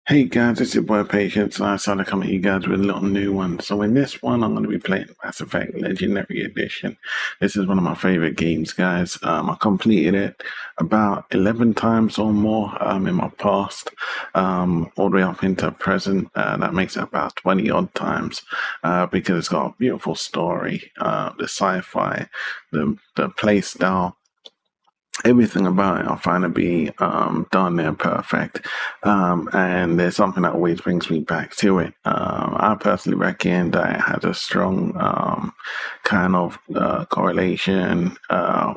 Hey guys, it's your boy Patience, and I decided to come at you guys with a little new one. So in this one, I'm going to be playing Mass Effect Legendary Edition. This is one of my favorite games, guys. I completed it about 11 times or more in my past, all the way up into present. That makes it about 20 odd times because it's got a beautiful story, the sci-fi, the play style. Everything about it I find to be darn near perfect. And there's something that always brings me back to it. I personally reckon that it has a strong kind of correlation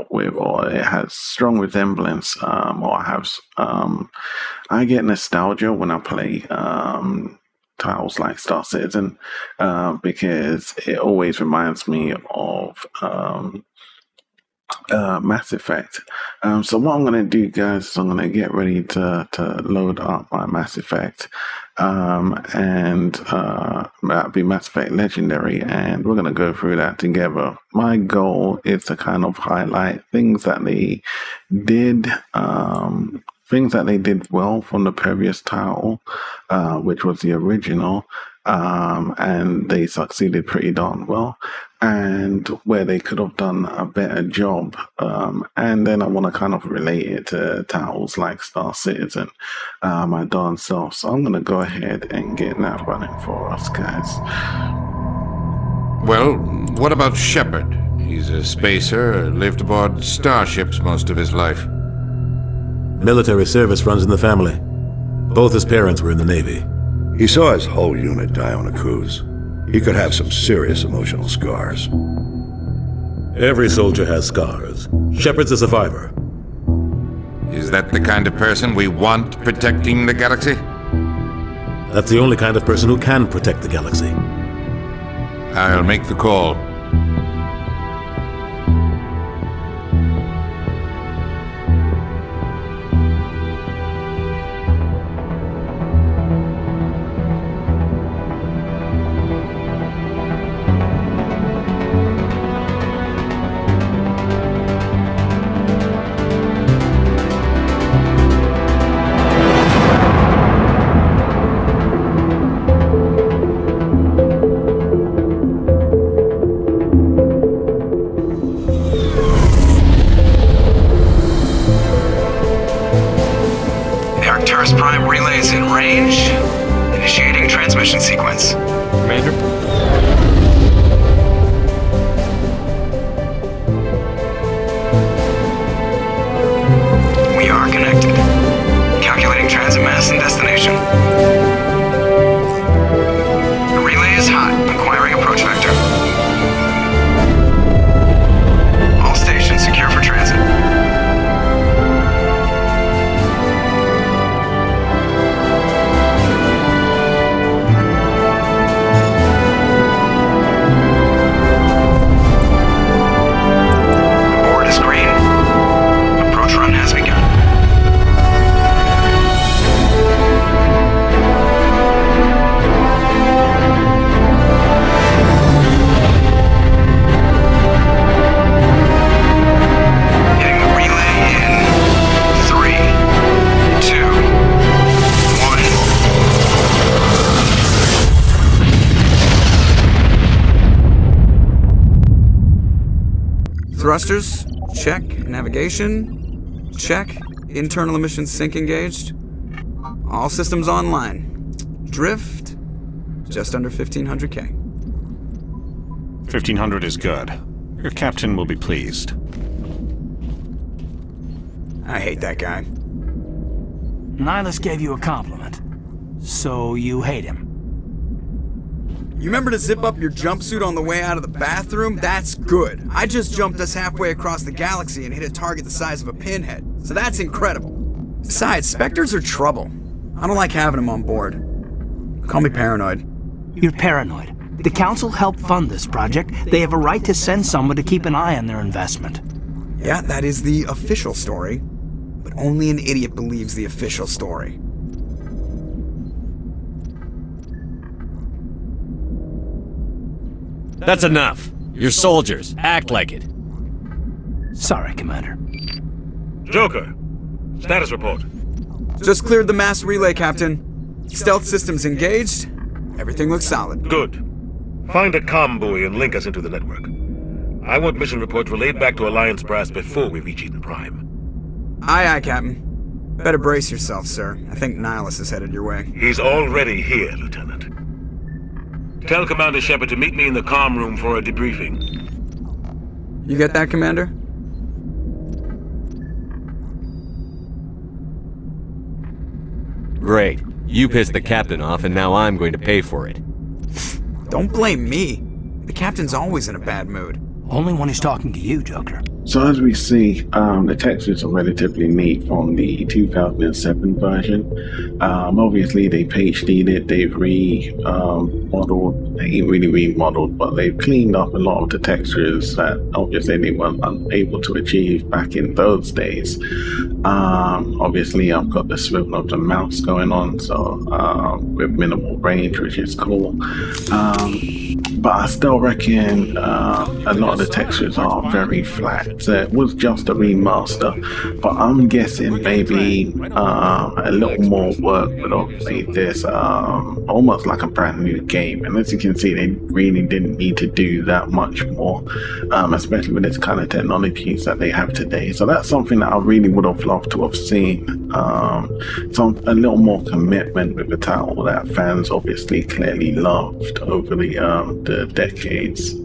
with, or it has strong resemblance, I get nostalgia when I play titles like Star Citizen because it always reminds me of Mass Effect. So what I'm going to do, guys, is I'm going to get ready to load up my Mass Effect, and that'll be Mass Effect Legendary, and we're going to go through that together. My goal is to kind of highlight things that they did. Things that they did well from the previous title, which was the original, and they succeeded pretty darn well, and where they could have done a better job. And then I want to kind of relate it to titles like Star Citizen, my darn self. So I'm going to go ahead and get that running for us, guys. Well, what about Shepard? He's a spacer, lived aboard starships most of his life. Military service runs in the family. Both his parents were in the Navy. He saw his whole unit die on a cruise. He could have some serious emotional scars. Every soldier has scars. Shepard's a survivor. Is that the kind of person we want protecting the galaxy? That's the only kind of person who can protect the galaxy. I'll make the call. Prime relay is in range. Initiating transmission sequence. Commander? We are connected. Calculating transit mass and destination. The relay is hot. Acquiring approach vector. All stations secure for transit. Thrusters, check. Navigation, check. Internal emissions sync engaged. All systems online. Drift, just under 1500K. 1500 is good. Your captain will be pleased. I hate that guy. Nihilus gave you a compliment. So you hate him. You remember to zip up your jumpsuit on the way out of the bathroom? That's good. I just jumped us halfway across the galaxy and hit a target the size of a pinhead. So that's incredible. Besides, Spectres are trouble. I don't like having them on board. Call me paranoid. You're paranoid. The Council helped fund this project. They have a right to send someone to keep an eye on their investment. Yeah, that is the official story. But only an idiot believes the official story. That's enough. You're soldiers. Act like it. Sorry, Commander. Joker, status report. Just cleared the mass relay, Captain. Stealth systems engaged. Everything looks solid. Good. Find a comm buoy and link us into the network. I want mission reports relayed back to Alliance Brass before we reach Eden Prime. Aye, Captain. Better brace yourself, sir. I think Nihilus is headed your way. He's already here, Lieutenant. Tell Commander Shepard to meet me in the comm room for a debriefing. You get that, Commander? Great. You pissed the captain off, and now I'm going to pay for it. Don't blame me. The captain's always in a bad mood. Only when he's talking to you, Joker. So as we see, the textures are relatively neat from the 2007 version. Obviously, they've PhD'd it, they've remodeled, they ain't really remodeled, but they've cleaned up a lot of the textures that obviously they were unable to achieve back in those days. Obviously, I've got the swivel of the mouse going on, so with minimal range, which is cool. But I still reckon a lot of the textures are very flat. So it was just a remaster, but I'm guessing maybe a little more work would have made this almost like a brand new game. And as you can see, they really didn't need to do that much more, especially with this kind of technologies that they have today. So that's something that I really would have loved to have seen. A little more commitment with the title that fans obviously clearly loved over the decades.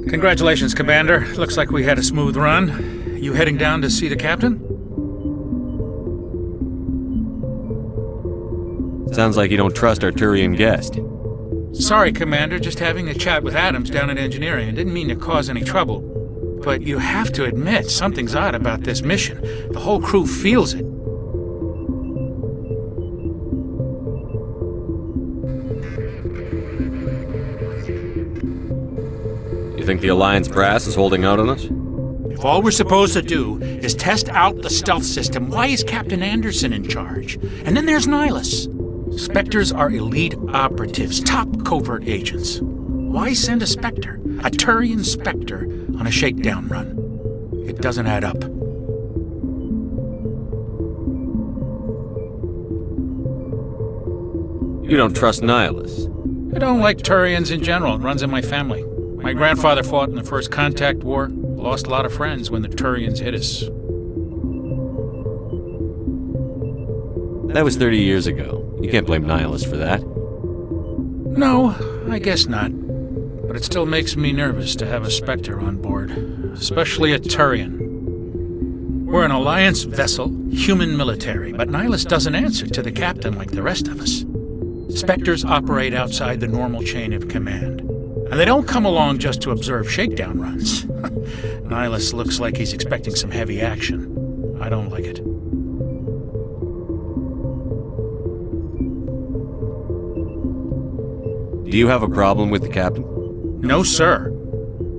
Congratulations, Commander. Looks like we had a smooth run. You heading down to see the captain? Sounds like you don't trust our Turian guest. Sorry, Commander. Just having a chat with Adams down at engineering. I didn't mean to cause any trouble. But you have to admit, something's odd about this mission. The whole crew feels it. You think the Alliance Brass is holding out on us? If all we're supposed to do is test out the stealth system, why is Captain Anderson in charge? And then there's Nihilus. Spectres are elite operatives, top covert agents. Why send a Spectre, a Turian Spectre, on a shakedown run? It doesn't add up. You don't trust Nihilus? I don't like Turians in general. It runs in my family. My grandfather fought in the First Contact War, lost a lot of friends when the Turians hit us. That was 30 years ago. You can't blame Nihilus for that. No, I guess not. But it still makes me nervous to have a Spectre on board, especially a Turian. We're an Alliance vessel, human military, but Nihilus doesn't answer to the captain like the rest of us. Spectres operate outside the normal chain of command. And they don't come along just to observe shakedown runs. Nihilus looks like he's expecting some heavy action. I don't like it. Do you have a problem with the captain? No, sir.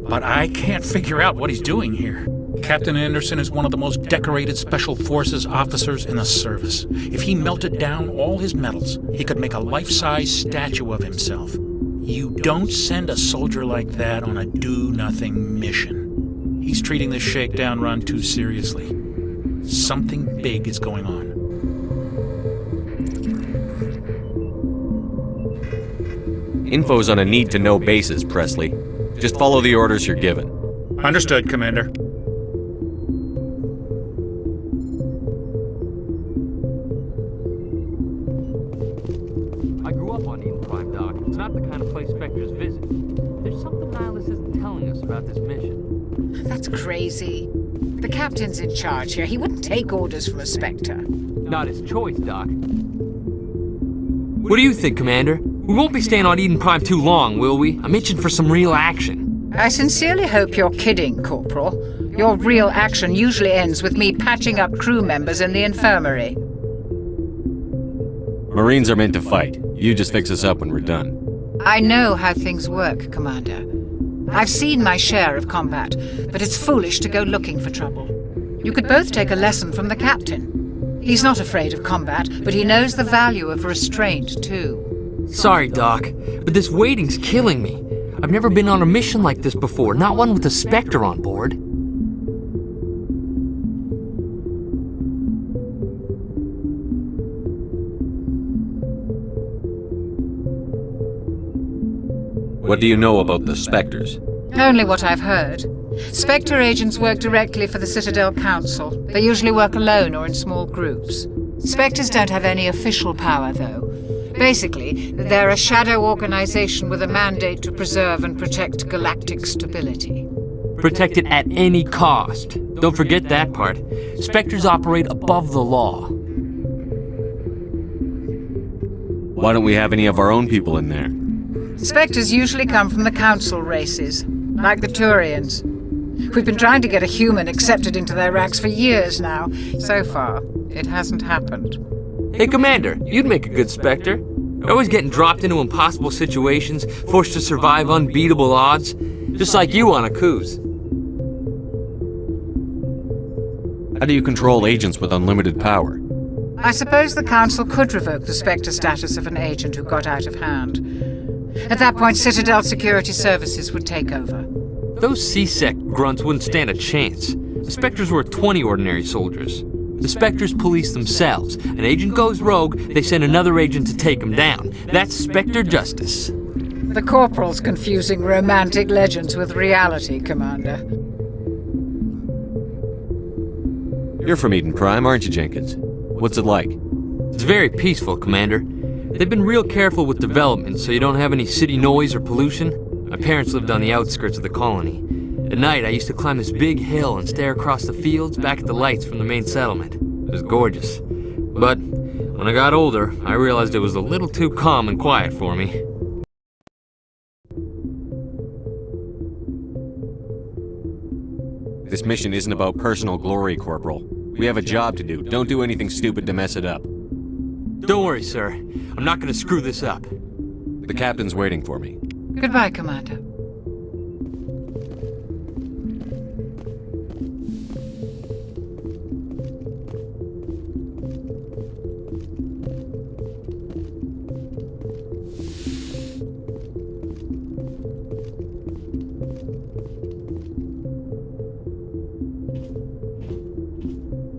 But I can't figure out what he's doing here. Captain Anderson is one of the most decorated Special Forces officers in the service. If he melted down all his medals, he could make a life-size statue of himself. You don't send a soldier like that on a do-nothing mission. He's treating this shakedown run too seriously. Something big is going on. Info's on a need-to-know basis, Presley. Just follow the orders you're given. Understood, Commander. I grew up on Eden Prime, Doc. It's not the kind of place Spectres visit. There's something Nihilus isn't telling us about this mission. That's crazy. The captain's in charge here. He wouldn't take orders from a Spectre. Not his choice, Doc. What do you think, Commander? We won't be staying on Eden Prime too long, will we? I'm itching for some real action. I sincerely hope you're kidding, Corporal. Your real action usually ends with me patching up crew members in the infirmary. Marines are meant to fight. You just fix us up when we're done. I know how things work, Commander. I've seen my share of combat, but it's foolish to go looking for trouble. You could both take a lesson from the captain. He's not afraid of combat, but he knows the value of restraint, too. Sorry, Doc, but this waiting's killing me. I've never been on a mission like this before, not one with a Spectre on board. What do you know about the Spectres? Only what I've heard. Spectre agents work directly for the Citadel Council. They usually work alone or in small groups. Spectres don't have any official power, though. Basically, they're a shadow organization with a mandate to preserve and protect galactic stability. Protect it at any cost. Don't forget that part. Spectres operate above the law. Why don't we have any of our own people in there? Spectres usually come from the Council races, like the Turians. We've been trying to get a human accepted into their ranks for years now. So far, it hasn't happened. Hey, Commander, you'd make a good Spectre. You're always getting dropped into impossible situations, forced to survive unbeatable odds. Just like you on Akuz. How do you control agents with unlimited power? I suppose the Council could revoke the Spectre status of an agent who got out of hand. At that point, Citadel Security Services would take over. Those C-Sec grunts wouldn't stand a chance. The Spectres were 20 ordinary soldiers. The Spectres police themselves. An agent goes rogue, they send another agent to take him down. That's Spectre justice. The Corporal's confusing romantic legends with reality, Commander. You're from Eden Prime, aren't you, Jenkins? What's it like? It's very peaceful, Commander. They've been real careful with development so you don't have any city noise or pollution. My parents lived on the outskirts of the colony. At night, I used to climb this big hill and stare across the fields back at the lights from the main settlement. It was gorgeous. But when I got older, I realized it was a little too calm and quiet for me. This mission isn't about personal glory, Corporal. We have a job to do. Don't do anything stupid to mess it up. Don't worry, sir. I'm not gonna screw this up. The captain's waiting for me. Goodbye, Commander.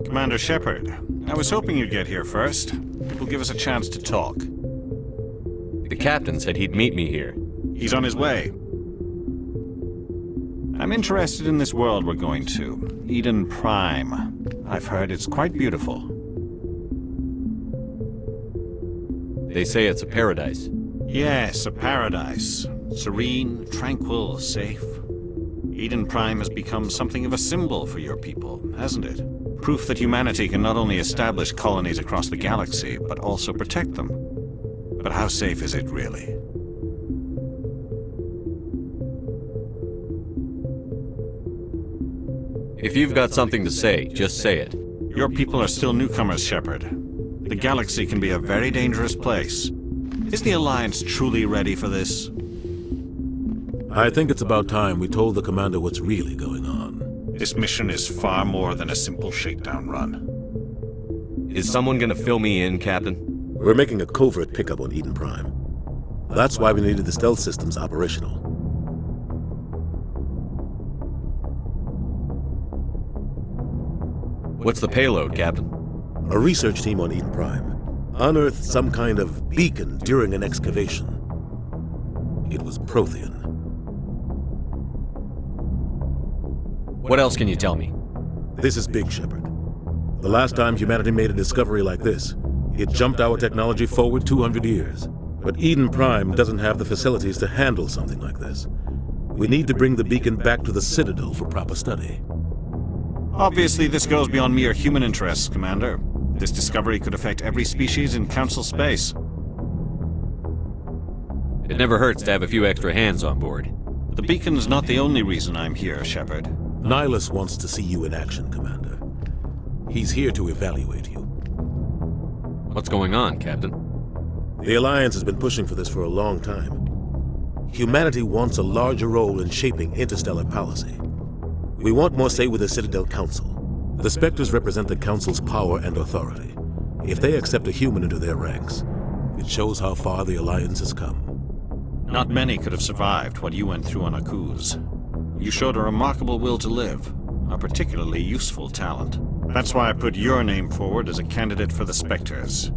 Commander Shepard, I was hoping you'd get here first. It will give us a chance to talk. The captain said he'd meet me here. He's on his way. I'm interested in this world we're going to, Eden Prime. I've heard it's quite beautiful. They say it's a paradise. Yes, a paradise. Serene, tranquil, safe. Eden Prime has become something of a symbol for your people, hasn't it? Proof that humanity can not only establish colonies across the galaxy, but also protect them. But how safe is it, really? If you've got something to say, just say it. Your people are still newcomers, Shepard. The galaxy can be a very dangerous place. Is the Alliance truly ready for this? I think it's about time we told the Commander what's really going on. This mission is far more than a simple shakedown run. Is someone gonna fill me in, Captain? We're making a covert pickup on Eden Prime. That's why we needed the stealth systems operational. What's the payload, Captain? A research team on Eden Prime unearthed some kind of beacon during an excavation. It was Prothean. What else can you tell me? This is big, Shepard. The last time humanity made a discovery like this, it jumped our technology forward 200 years. But Eden Prime doesn't have the facilities to handle something like this. We need to bring the beacon back to the Citadel for proper study. Obviously, this goes beyond mere human interests, Commander. This discovery could affect every species in Council space. It never hurts to have a few extra hands on board. The beacon's not the only reason I'm here, Shepard. Nihilus wants to see you in action, Commander. He's here to evaluate you. What's going on, Captain? The Alliance has been pushing for this for a long time. Humanity wants a larger role in shaping interstellar policy. We want more say with the Citadel Council. The Spectres represent the Council's power and authority. If they accept a human into their ranks, it shows how far the Alliance has come. Not many could have survived what you went through on Akuz. You showed a remarkable will to live, a particularly useful talent. That's why I put your name forward as a candidate for the Spectres.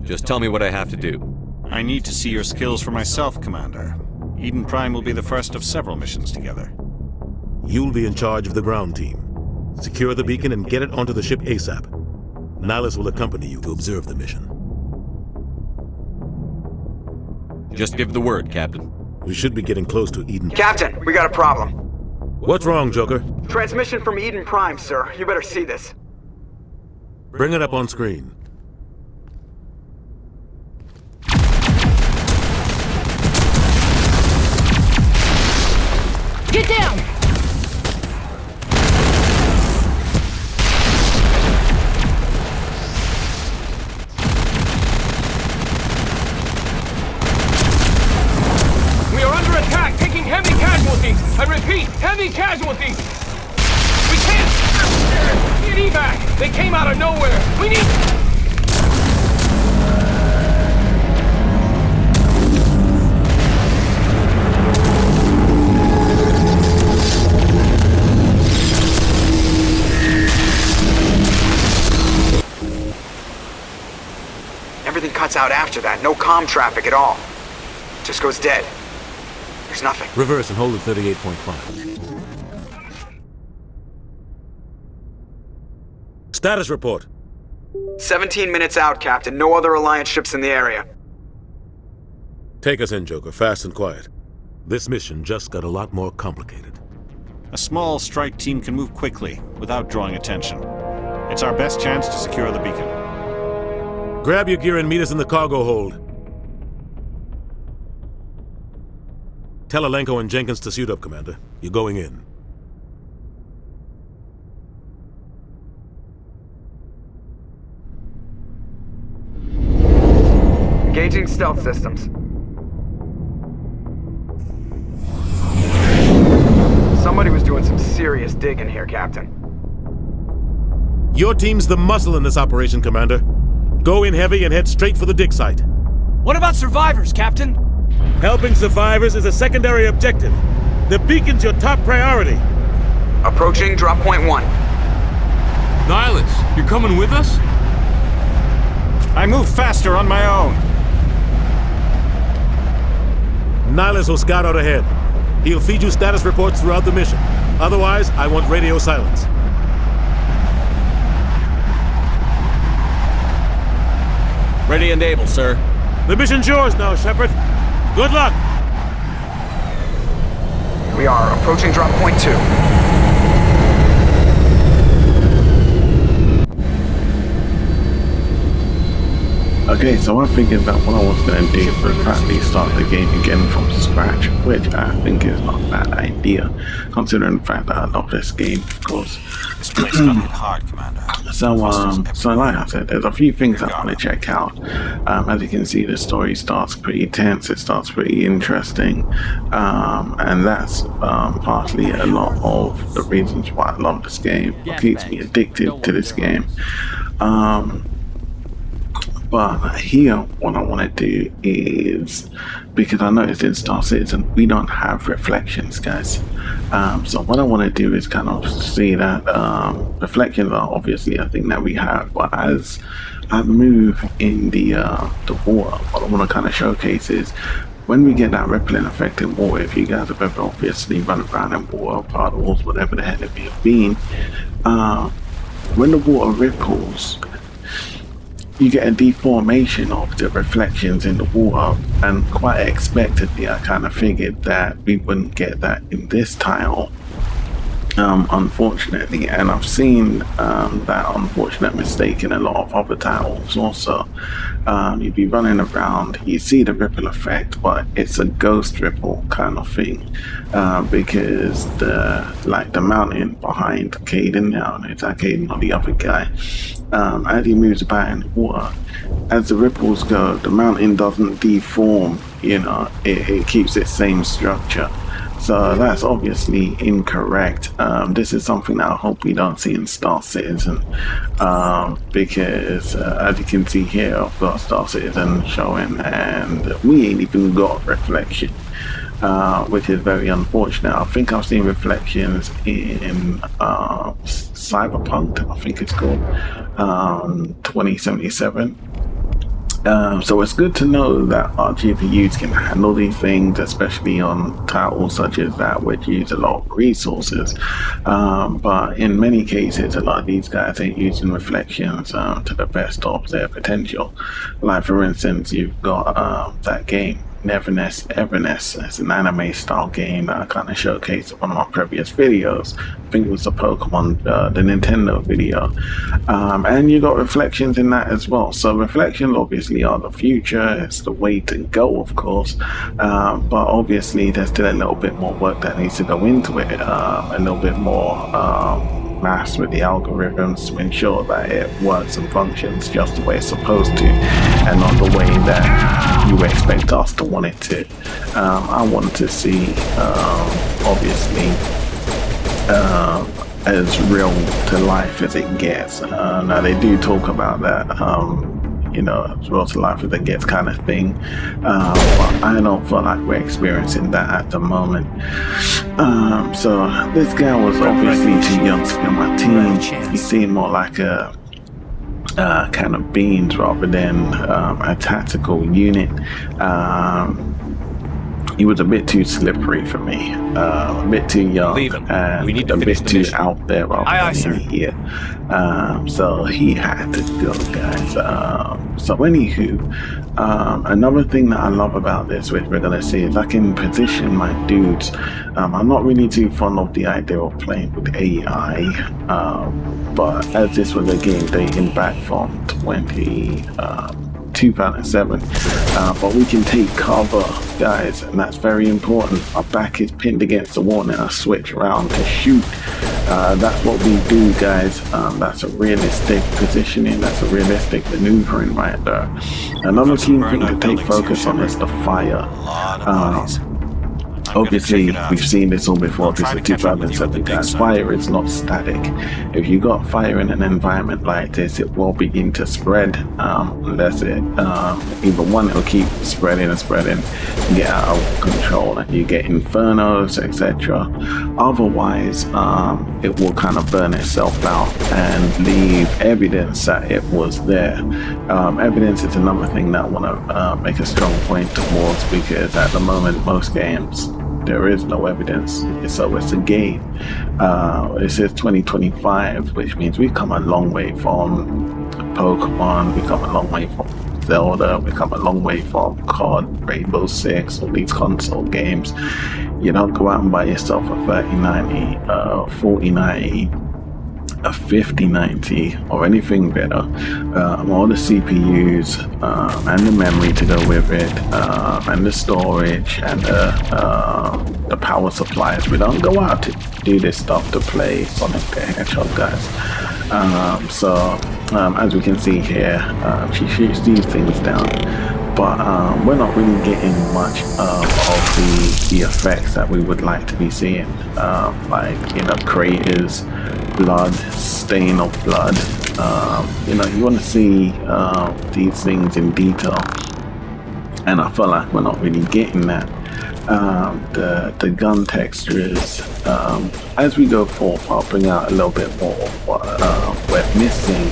Just tell me what I have to do. I need to see your skills for myself, Commander. Eden Prime will be the first of several missions together. You'll be in charge of the ground team. Secure the beacon and get it onto the ship ASAP. Nihilus will accompany you to observe the mission. Just give the word, Captain. We should be getting close to Eden. Captain, we got a problem. What's wrong, Joker? Transmission from Eden Prime, sir. You better see this. Bring it up on screen. Get down! We are under attack, taking heavy casualties. I repeat, heavy casualties. We can't get evac. They came out of nowhere. We need... Everything cuts out after that. No comm traffic at all. Just goes dead. There's nothing. Reverse and hold at 38.5. Status report. 17 minutes out, Captain. No other Alliance ships in the area. Take us in, Joker, fast and quiet. This mission just got a lot more complicated. A small strike team can move quickly, without drawing attention. It's our best chance to secure the beacon. Grab your gear and meet us in the cargo hold. Tell Alenko and Jenkins to suit up, Commander. You're going in. Engaging stealth systems. Somebody was doing some serious digging here, Captain. Your team's the muscle in this operation, Commander. Go in heavy and head straight for the dig site. What about survivors, Captain? Helping survivors is a secondary objective. The beacon's your top priority. Approaching drop point 1. Nihilus, you're coming with us? I move faster on my own. Nihilus will scout out ahead. He'll feed you status reports throughout the mission. Otherwise, I want radio silence. Ready and able, sir. The mission's yours now, Shepard. Good luck! We are approaching drop point 2. Okay, so I'm thinking about what I was going to do was practically start the game again from scratch, which I think is not a bad idea, considering the fact that I love this game, of course. This place got hit hard, Commander. So like I said, there's a few things I want to check out. As you can see, the story starts pretty tense, it starts pretty interesting, and that's partly a lot of the reasons why I love this game, what keeps me addicted to this game. But here, what I want to do is, because I noticed in Star Citizen, we don't have reflections, guys. So what I want to do is kind of see that reflections are obviously a thing that we have, but as I move in the water, what I want to kind of showcase is when we get that rippling effect in water. If you guys have ever obviously run around in water, puddles, whatever the hell it may have been, when the water ripples, you get a deformation of the reflections in the water, and quite expectedly I kind of figured that we wouldn't get that in this tile, unfortunately, and I've seen that unfortunate mistake in a lot of other tiles also. You'd be running around, you see the ripple effect, but it's a ghost ripple kind of thing, because the mountain behind Caden, now it's not Caden or the other guy, as he moves about in the water, as the ripples go, the mountain doesn't deform, you know, it keeps its same structure. So that's obviously incorrect. This is something that I hope we don't see in Star Citizen, because as you can see here, I've got Star Citizen showing and we ain't even got reflection, which is very unfortunate. I think I've seen reflections in Cyberpunk, I think it's called, 2077. So it's good to know that our GPUs can handle these things, especially on titles such as that, which use a lot of resources. But in many cases, a lot of these guys ain't using reflections to the best of their potential. Like, for instance, you've got that game, Everness. It's an anime style game that I kind of showcased in one of my previous videos. I think it was the Pokemon, the Nintendo video. And you got reflections in that as well. So reflections obviously are the future. It's the way to go, of course. But obviously there's still a little bit more work that needs to go into it. A little bit more maths with the algorithms to ensure that it works and functions just the way it's supposed to, and not the way that you expect us to want it to. I want to see, obviously, as real to life as it gets. Now they do talk about that, as real to life as it gets kind of thing, but I don't feel like we're experiencing that at the moment. So this guy was obviously too young to be on my team. He seemed more like a kind of beans rather than a tactical unit. He was a bit too slippery for me, a bit too young, and we need to a bit too out there rather than in here. So he had to go, guys. So anywho, another thing that I love about this, which we're gonna see, is I can position my dudes. I'm not really too fond of the idea of playing with AI, but as this was a game dating back from 2007, but we can take cover, guys, and that's very important. Our back is pinned against the wall and I switch around to shoot. That's what we do, guys. That's a realistic positioning, that's a realistic maneuvering right there. Another key thing to take focus on is the fire. Obviously, we've seen this all before. This is 2007, guys. Fire is not static. If you got fire in an environment like this, it will begin to spread. That's it. Either one, it will keep spreading and spreading, get out of control, and you get infernos, etc. Otherwise, it will kind of burn itself out and leave evidence that it was there. Evidence is another thing that I want to make a strong point towards, because at the moment, most games, there is no evidence, so it's a game. It says 2025, which means we've come a long way from Pokemon, we've come a long way from Zelda, we've come a long way from COD, Rainbow Six, all these console games. You don't go out and buy yourself a 3090, 4090, a 5090 or anything better. All the CPUs and the memory to go with it, and the storage and the power supplies. We don't go out to do this stuff to play Sonic the Hedgehog, guys. As we can see here, she shoots these things down, but we're not really getting much of the effects that we would like to be seeing, like, craters, blood, stain of blood. You want to see these things in detail, and I feel like we're not really getting that. The gun textures, as we go forth, I'll bring out a little bit more what we're missing,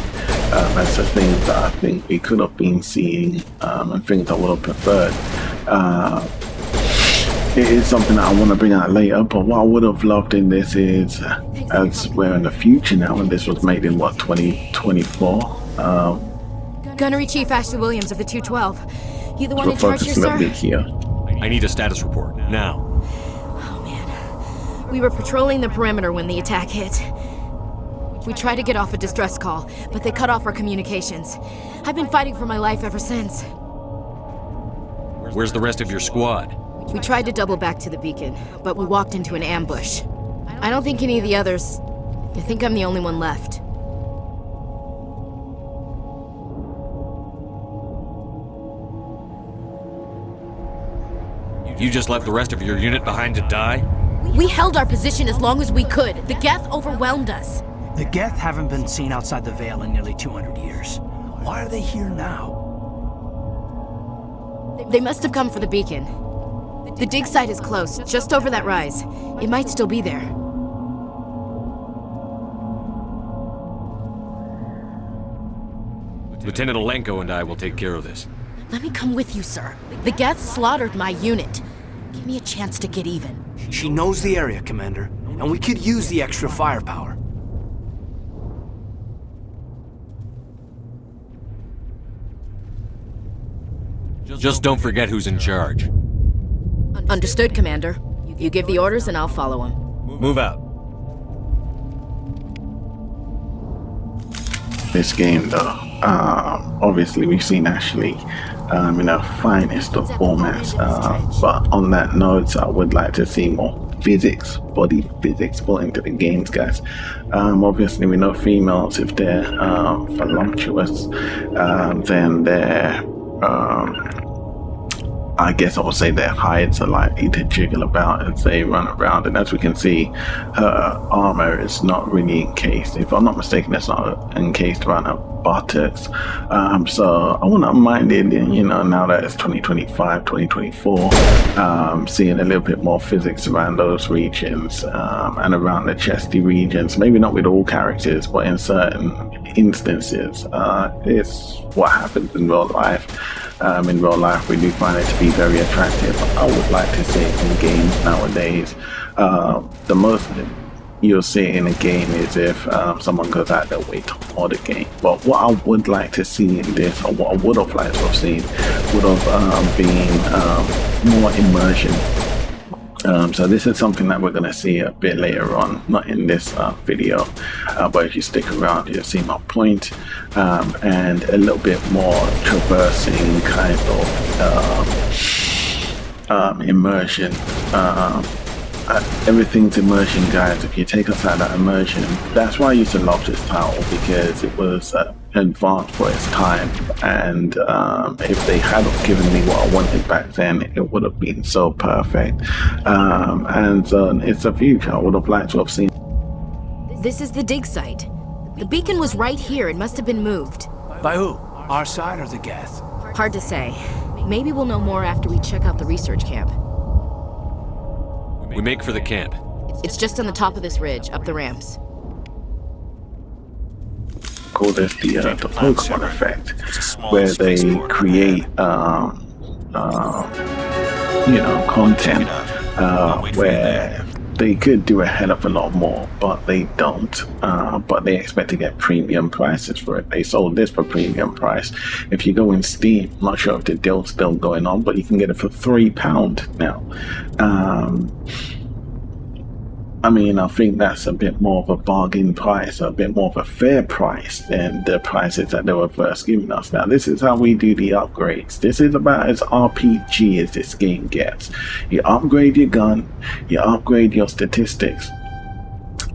as the things that I think we could have been seeing, and things I would have preferred. It is something that I want to bring out later, but what I would have loved in this is, as we're in the future now, and this was made in 2024. Gunnery Chief Ashley Williams of the 212. You the one in charge here, sir? Here. I need a status report, now. Oh man. We were patrolling the perimeter when the attack hit. We tried to get off a distress call, but they cut off our communications. I've been fighting for my life ever since. Where's the rest of your squad? We tried to double back to the beacon, but we walked into an ambush. I don't think any of the others... I think I'm the only one left. You just left the rest of your unit behind to die? We held our position as long as we could. The Geth overwhelmed us. The Geth haven't been seen outside the Veil in nearly 200 years. Why are they here now? They must have come for the beacon. The dig site is close, just over that rise. It might still be there. Lieutenant Olenko and I will take care of this. Let me come with you, sir. The Geth slaughtered my unit. Give me a chance to get even. She knows the area, Commander, and we could use the extra firepower. Just don't forget who's in charge. Understood, Commander. You give the orders and I'll follow him. Move out. This game, though, obviously we've seen Ashley in her finest of formats, but on that note, I would like to see more physics, body physics put into the games, guys. Obviously we know females, if they're voluptuous, then they're I guess I would say their hides are likely to jiggle about as they run around, and as we can see, her armor is not really encased. If I'm not mistaken, it's not encased around her buttocks. So I wouldn't mind it, you know, now that it's 2025, 2024, seeing a little bit more physics around those regions and around the chesty regions. Maybe not with all characters, but in certain instances, it's what happens in real life. In real life, we do find it to be very attractive. I would like to see it in games nowadays. The most you'll see in a game is if someone goes out their way to mod a game. But what I would like to see in this, or what I would have liked to have seen, would have been more immersion. So this is something that we're going to see a bit later on, not in this video, but if you stick around you'll see my point, and a little bit more traversing kind of immersion. Everything's immersion, guys. If you take us out of that immersion, that's why I used to love this title, because it was advanced for its time, and if they had given me what I wanted back then, it would have been so perfect. And it's a future I would have liked to have seen. This is the dig site. The beacon was right here. It must have been moved. By who? Our side or the Geth? Hard to say. Maybe we'll know more after we check out the research camp. We make for the camp. It's just on the top of this ridge, up the ramps. Call this the Pokemon effect, where they create content where they could do a hell of a lot more, but they don't. But they expect to get premium prices for it. They sold this for premium price. If you go in Steam, I'm not sure if the deal's still going on, but you can get it for £3 now. I mean, I think that's a bit more of a bargain price, a bit more of a fair price than the prices that they were first giving us. Now, this is how we do the upgrades. This is about as RPG as this game gets. You upgrade your gun, you upgrade your statistics.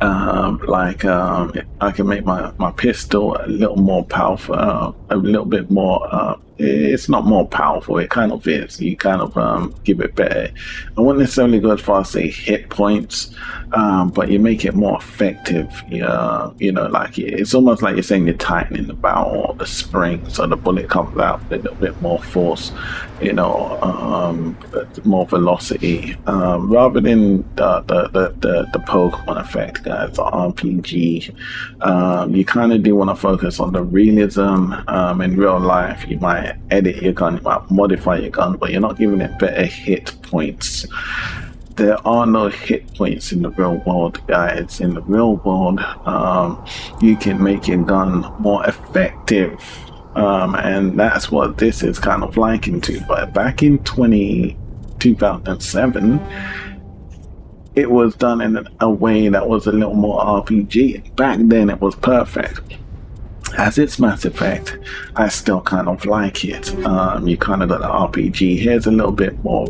I can make my pistol a little more powerful, a little bit more, it's not more powerful, it kind of is. You kind of give it better. I wouldn't necessarily go as far as say hit points, but you make it more effective. You know, like it's almost like you're saying you're tightening the barrel or the spring, so the bullet comes out with a little bit more force, you know, more velocity, rather than the Pokemon effect, guys, the RPG. You kind of do want to focus on the realism. In real life, you might edit your gun, you might modify your gun, but you're not giving it better hit points. There are no hit points in the real world, guys. In the real world, you can make your gun more effective, and that's what this is kind of likened to. But back in 2007, it was done in a way that was a little more RPG. Back then it was perfect. As it's Mass Effect, I still kind of like it. You kind of got the RPG. Here's a little bit more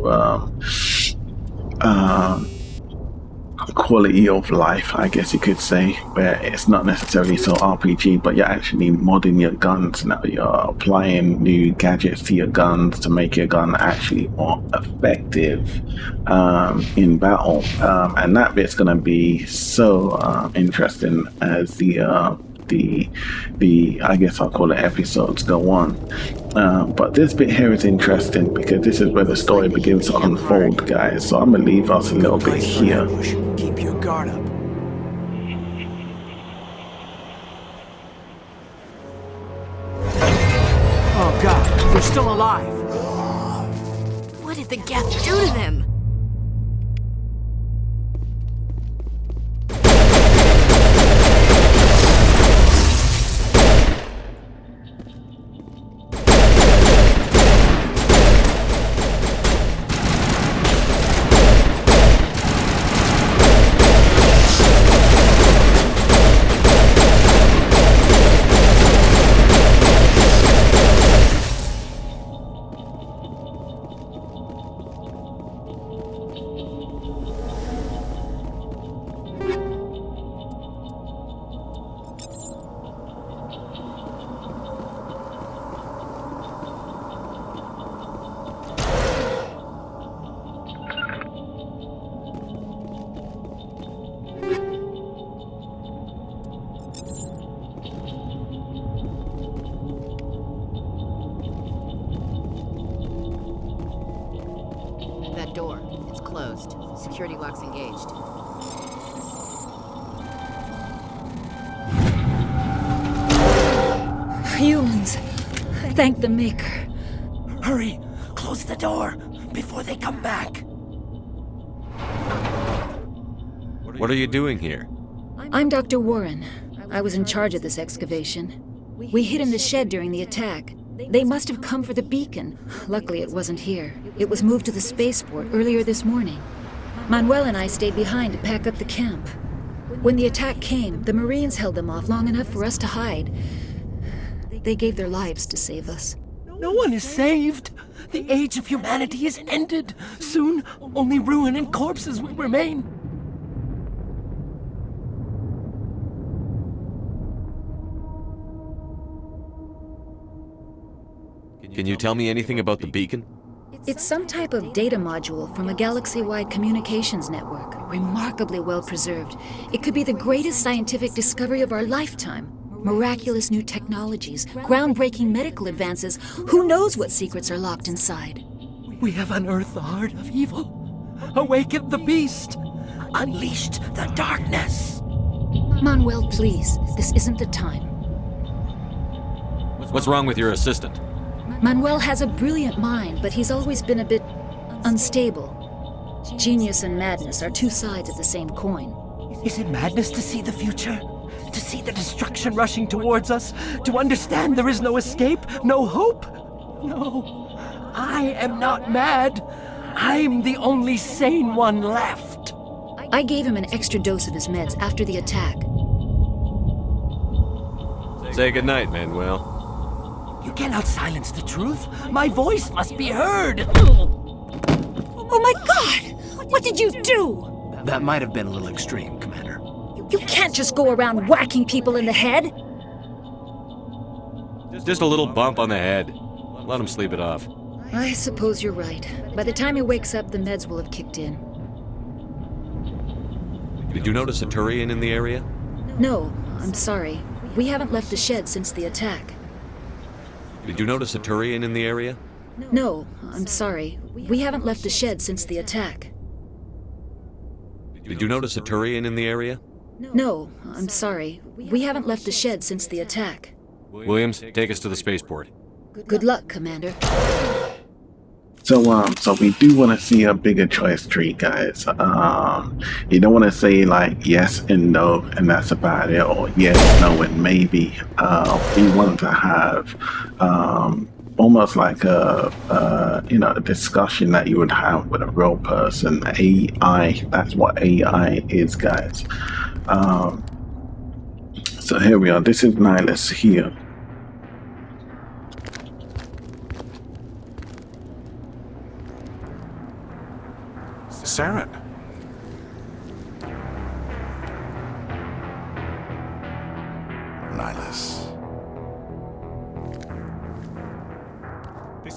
quality of life, I guess you could say, where it's not necessarily so RPG, but you're actually modding your guns now. You're applying new gadgets to your guns to make your gun actually more effective in battle, and that bit's gonna be so interesting as the I guess I'll call it episodes go on. But this bit here is interesting because this is where the story begins to unfold, guys. So I'm gonna leave us a little bit here. Keep your guard up. Oh, God, they're still alive. What did the Geth do to them? That door, it's closed. Security lock's engaged. Humans. Thank the Maker. Hurry! Close the door before they come back. What are you doing here? I'm Dr. Warren. I was in charge of this excavation. We hid in the shed during the attack. They must have come for the beacon. Luckily, it wasn't here. It was moved to the spaceport earlier this morning. Manuel and I stayed behind to pack up the camp. When the attack came, the Marines held them off long enough for us to hide. They gave their lives to save us. No one is saved. The age of humanity is ended. Soon, only ruin and corpses will remain. Can you tell me anything about the beacon? It's some type of data module from a galaxy-wide communications network, remarkably well preserved. It could be the greatest scientific discovery of our lifetime. Miraculous new technologies, groundbreaking medical advances. Who knows what secrets are locked inside? We have unearthed the heart of evil, awakened the beast, unleashed the darkness. Manuel, please, this isn't the time. What's wrong with your assistant? Manuel has a brilliant mind, but he's always been a bit unstable. Genius and madness are two sides of the same coin. Is it madness to see the future? To see the destruction rushing towards us? To understand there is no escape? No hope? No. I am not mad. I'm the only sane one left. I gave him an extra dose of his meds after the attack. Say goodnight, Manuel. You cannot silence the truth. My voice must be heard. Oh my God! What did you do? That might have been a little extreme, Commander. You can't just go around whacking people in the head. Just a little bump on the head. Let him sleep it off. I suppose you're right. By the time he wakes up, the meds will have kicked in. Did you notice a Turian in the area? No, I'm sorry. We haven't left the shed since the attack. Did you notice a Turian in the area? No, I'm sorry. We haven't left the shed since the attack. Did you notice a Turian in the area? No, I'm sorry. We haven't left the shed since the attack. Williams, take us to the spaceport. Good luck, Commander. So we do want to see a bigger choice tree, guys. You don't want to say like yes and no, and that's about it, or yes, no, and maybe. We want to have almost like a discussion that you would have with a real person. AI, that's what AI is, guys. So here we are. This is Nihilus here. Saren. Nihilus.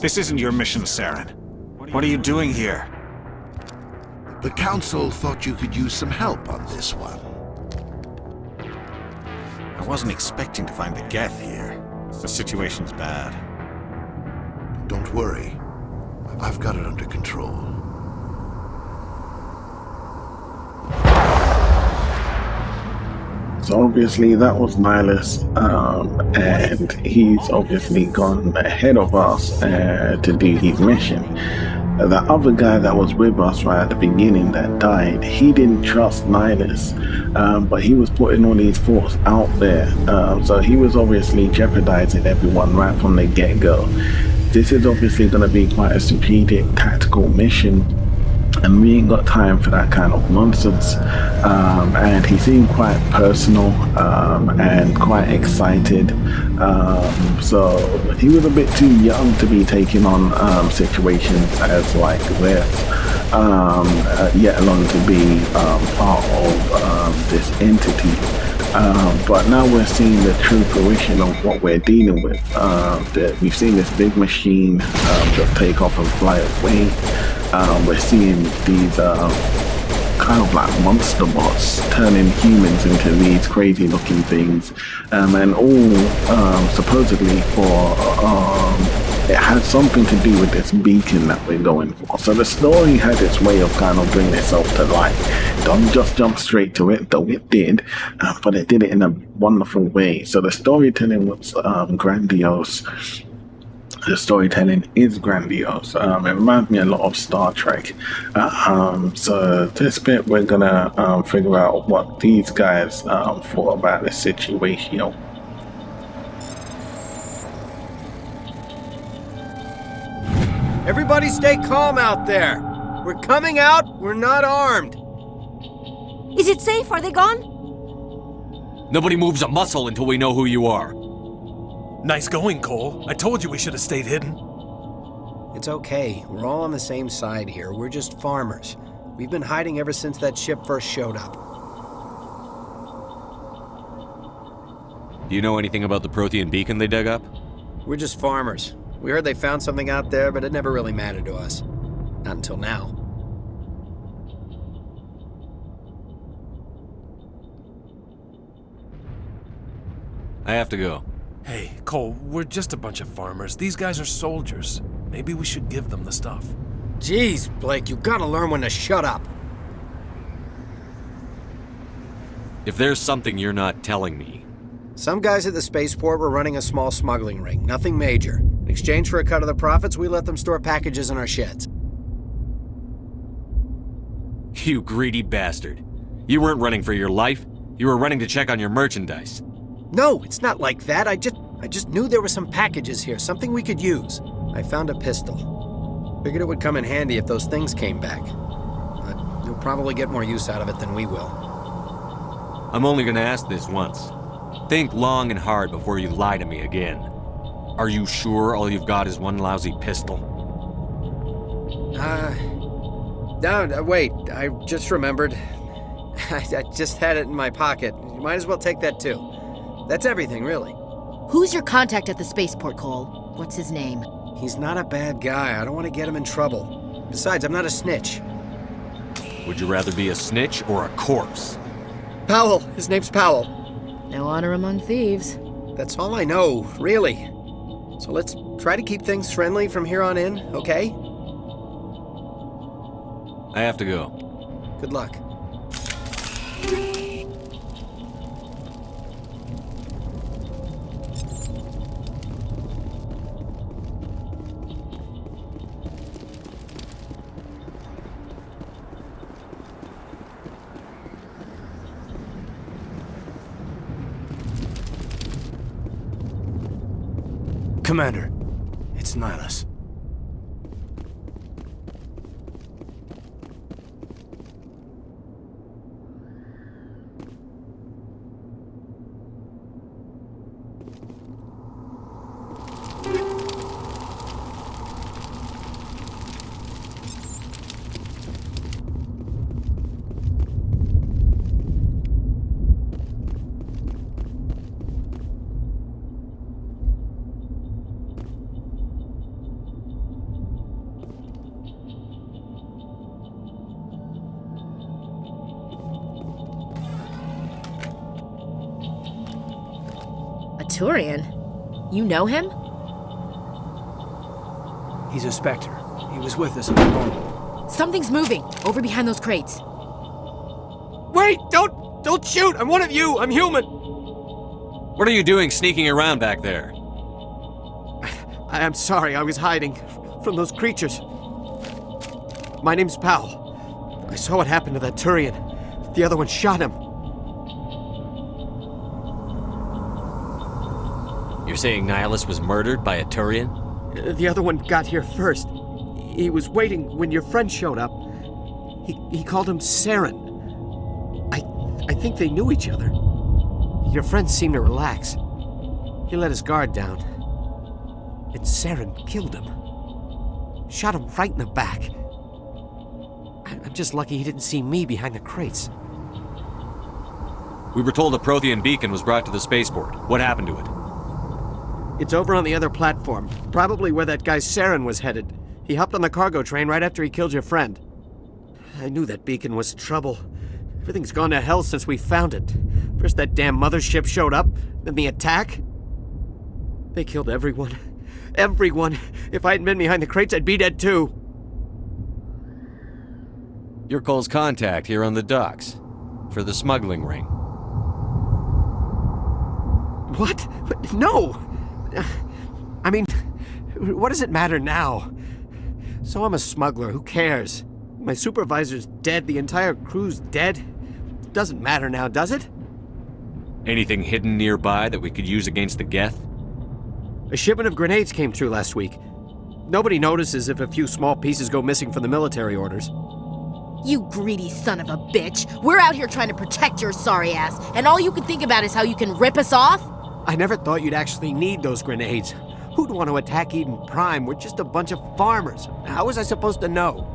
This isn't your mission, Saren. What are you doing here? The Council thought you could use some help on this one. I wasn't expecting to find the Geth here. The situation's bad. Don't worry. I've got it under control. So obviously that was Nihilus, and he's obviously gone ahead of us to do his mission. The other guy that was with us right at the beginning that died, he didn't trust Nihilus, but he was putting all these thoughts out there. So he was obviously jeopardizing everyone right from the get-go. This is obviously going to be quite a strategic, tactical mission, and we ain't got time for that kind of nonsense. And he seemed quite personal and quite excited. So he was a bit too young to be taking on situations as like this, yet alone to be part of this entity. But now we're seeing the true fruition of what we're dealing with. We've seen this big machine just take off and fly away. We're seeing these kind of like monster bots turning humans into these crazy looking things, and all supposedly for it had something to do with this beacon that we're going for. So the story had its way of kind of bringing itself to life. Don't just jump straight to it, though it did, but it did it in a wonderful way. So the storytelling was grandiose. The storytelling is grandiose. It reminds me a lot of Star Trek. So this bit we're gonna figure out what these guys thought about the situation. Everybody stay calm out there. We're coming out, we're not armed. Is it safe? Are they gone? Nobody moves a muscle until we know who you are. Nice going, Cole. I told you we should have stayed hidden. It's okay. We're all on the same side here. We're just farmers. We've been hiding ever since that ship first showed up. Do you know anything about the Prothean beacon they dug up? We're just farmers. We heard they found something out there, but it never really mattered to us. Not until now. I have to go. Hey, Cole, we're just a bunch of farmers. These guys are soldiers. Maybe we should give them the stuff. Jeez, Blake, you gotta learn when to shut up. If there's something you're not telling me. Some guys at the spaceport were running a small smuggling ring, nothing major. In exchange for a cut of the profits, we let them store packages in our sheds. You greedy bastard. You weren't running for your life. You were running to check on your merchandise. No, it's not like that. I just knew there were some packages here, something we could use. I found a pistol. Figured it would come in handy if those things came back. But you'll probably get more use out of it than we will. I'm only gonna ask this once. Think long and hard before you lie to me again. Are you sure all you've got is one lousy pistol? No, wait. I just remembered. I just had it in my pocket. You might as well take that too. That's everything, really. Who's your contact at the spaceport, Cole? What's his name? He's not a bad guy. I don't want to get him in trouble. Besides, I'm not a snitch. Would you rather be a snitch or a corpse? Powell. His name's Powell. No honor among thieves. That's all I know, really. So let's try to keep things friendly from here on in, okay? I have to go. Good luck. Commander, it's Nihilus. Turian? You know him? He's a Spectre. He was with us at the moment. Something's moving, over behind those crates. Wait! Don't Don't shoot! I'm one of you! I'm human! What are you doing sneaking around back there? I'm sorry, I was hiding from those creatures. My name's Powell. I saw what happened to that Turian. The other one shot him. You're saying Nihilus was murdered by a Turian? The other one got here first. He was waiting when your friend showed up. He called him Saren. I think they knew each other. Your friend seemed to relax. He let his guard down. And Saren killed him. Shot him right in the back. I'm just lucky he didn't see me behind the crates. We were told a Prothean beacon was brought to the spaceport. What happened to it? It's over on the other platform. Probably where that guy Saren was headed. He hopped on the cargo train right after he killed your friend. I knew that beacon was trouble. Everything's gone to hell since we found it. First that damn mothership showed up, then the attack. They killed everyone. Everyone. If I hadn't been behind the crates, I'd be dead too. You're Cole's contact here on the docks. For the smuggling ring. What? No! I mean, what does it matter now? So I'm a smuggler, who cares? My supervisor's dead, the entire crew's dead. Doesn't matter now, does it? Anything hidden nearby that we could use against the Geth? A shipment of grenades came through last week. Nobody notices if a few small pieces go missing from the military orders. You greedy son of a bitch. We're out here trying to protect your sorry ass, and all you can think about is how you can rip us off? I never thought you'd actually need those grenades. Who'd want to attack Eden Prime? We're just a bunch of farmers. How was I supposed to know?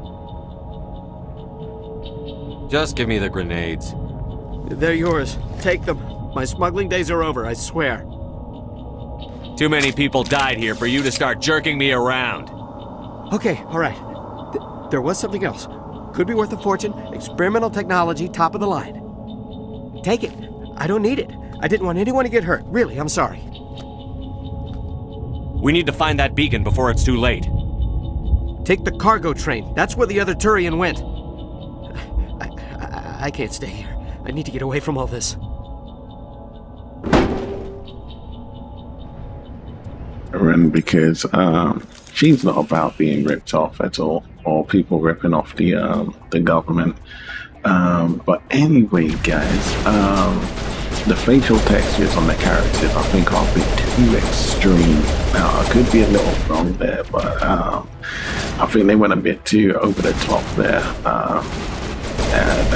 Just give me the grenades. They're yours. Take them. My smuggling days are over, I swear. Too many people died here for you to start jerking me around. Okay, all right. There was something else. Could be worth a fortune. Experimental technology, top of the line. Take it. I don't need it. I didn't want anyone to get hurt. Really, I'm sorry. We need to find that beacon before it's too late. Take the cargo train. That's where the other Turian went. I can't stay here. I need to get away from all this. And because she's not about being ripped off at all, or people ripping off the government. But anyway, guys, the facial textures on the characters I think are a bit too extreme. Now I could be a little wrong there, but I think they went a bit too over the top there.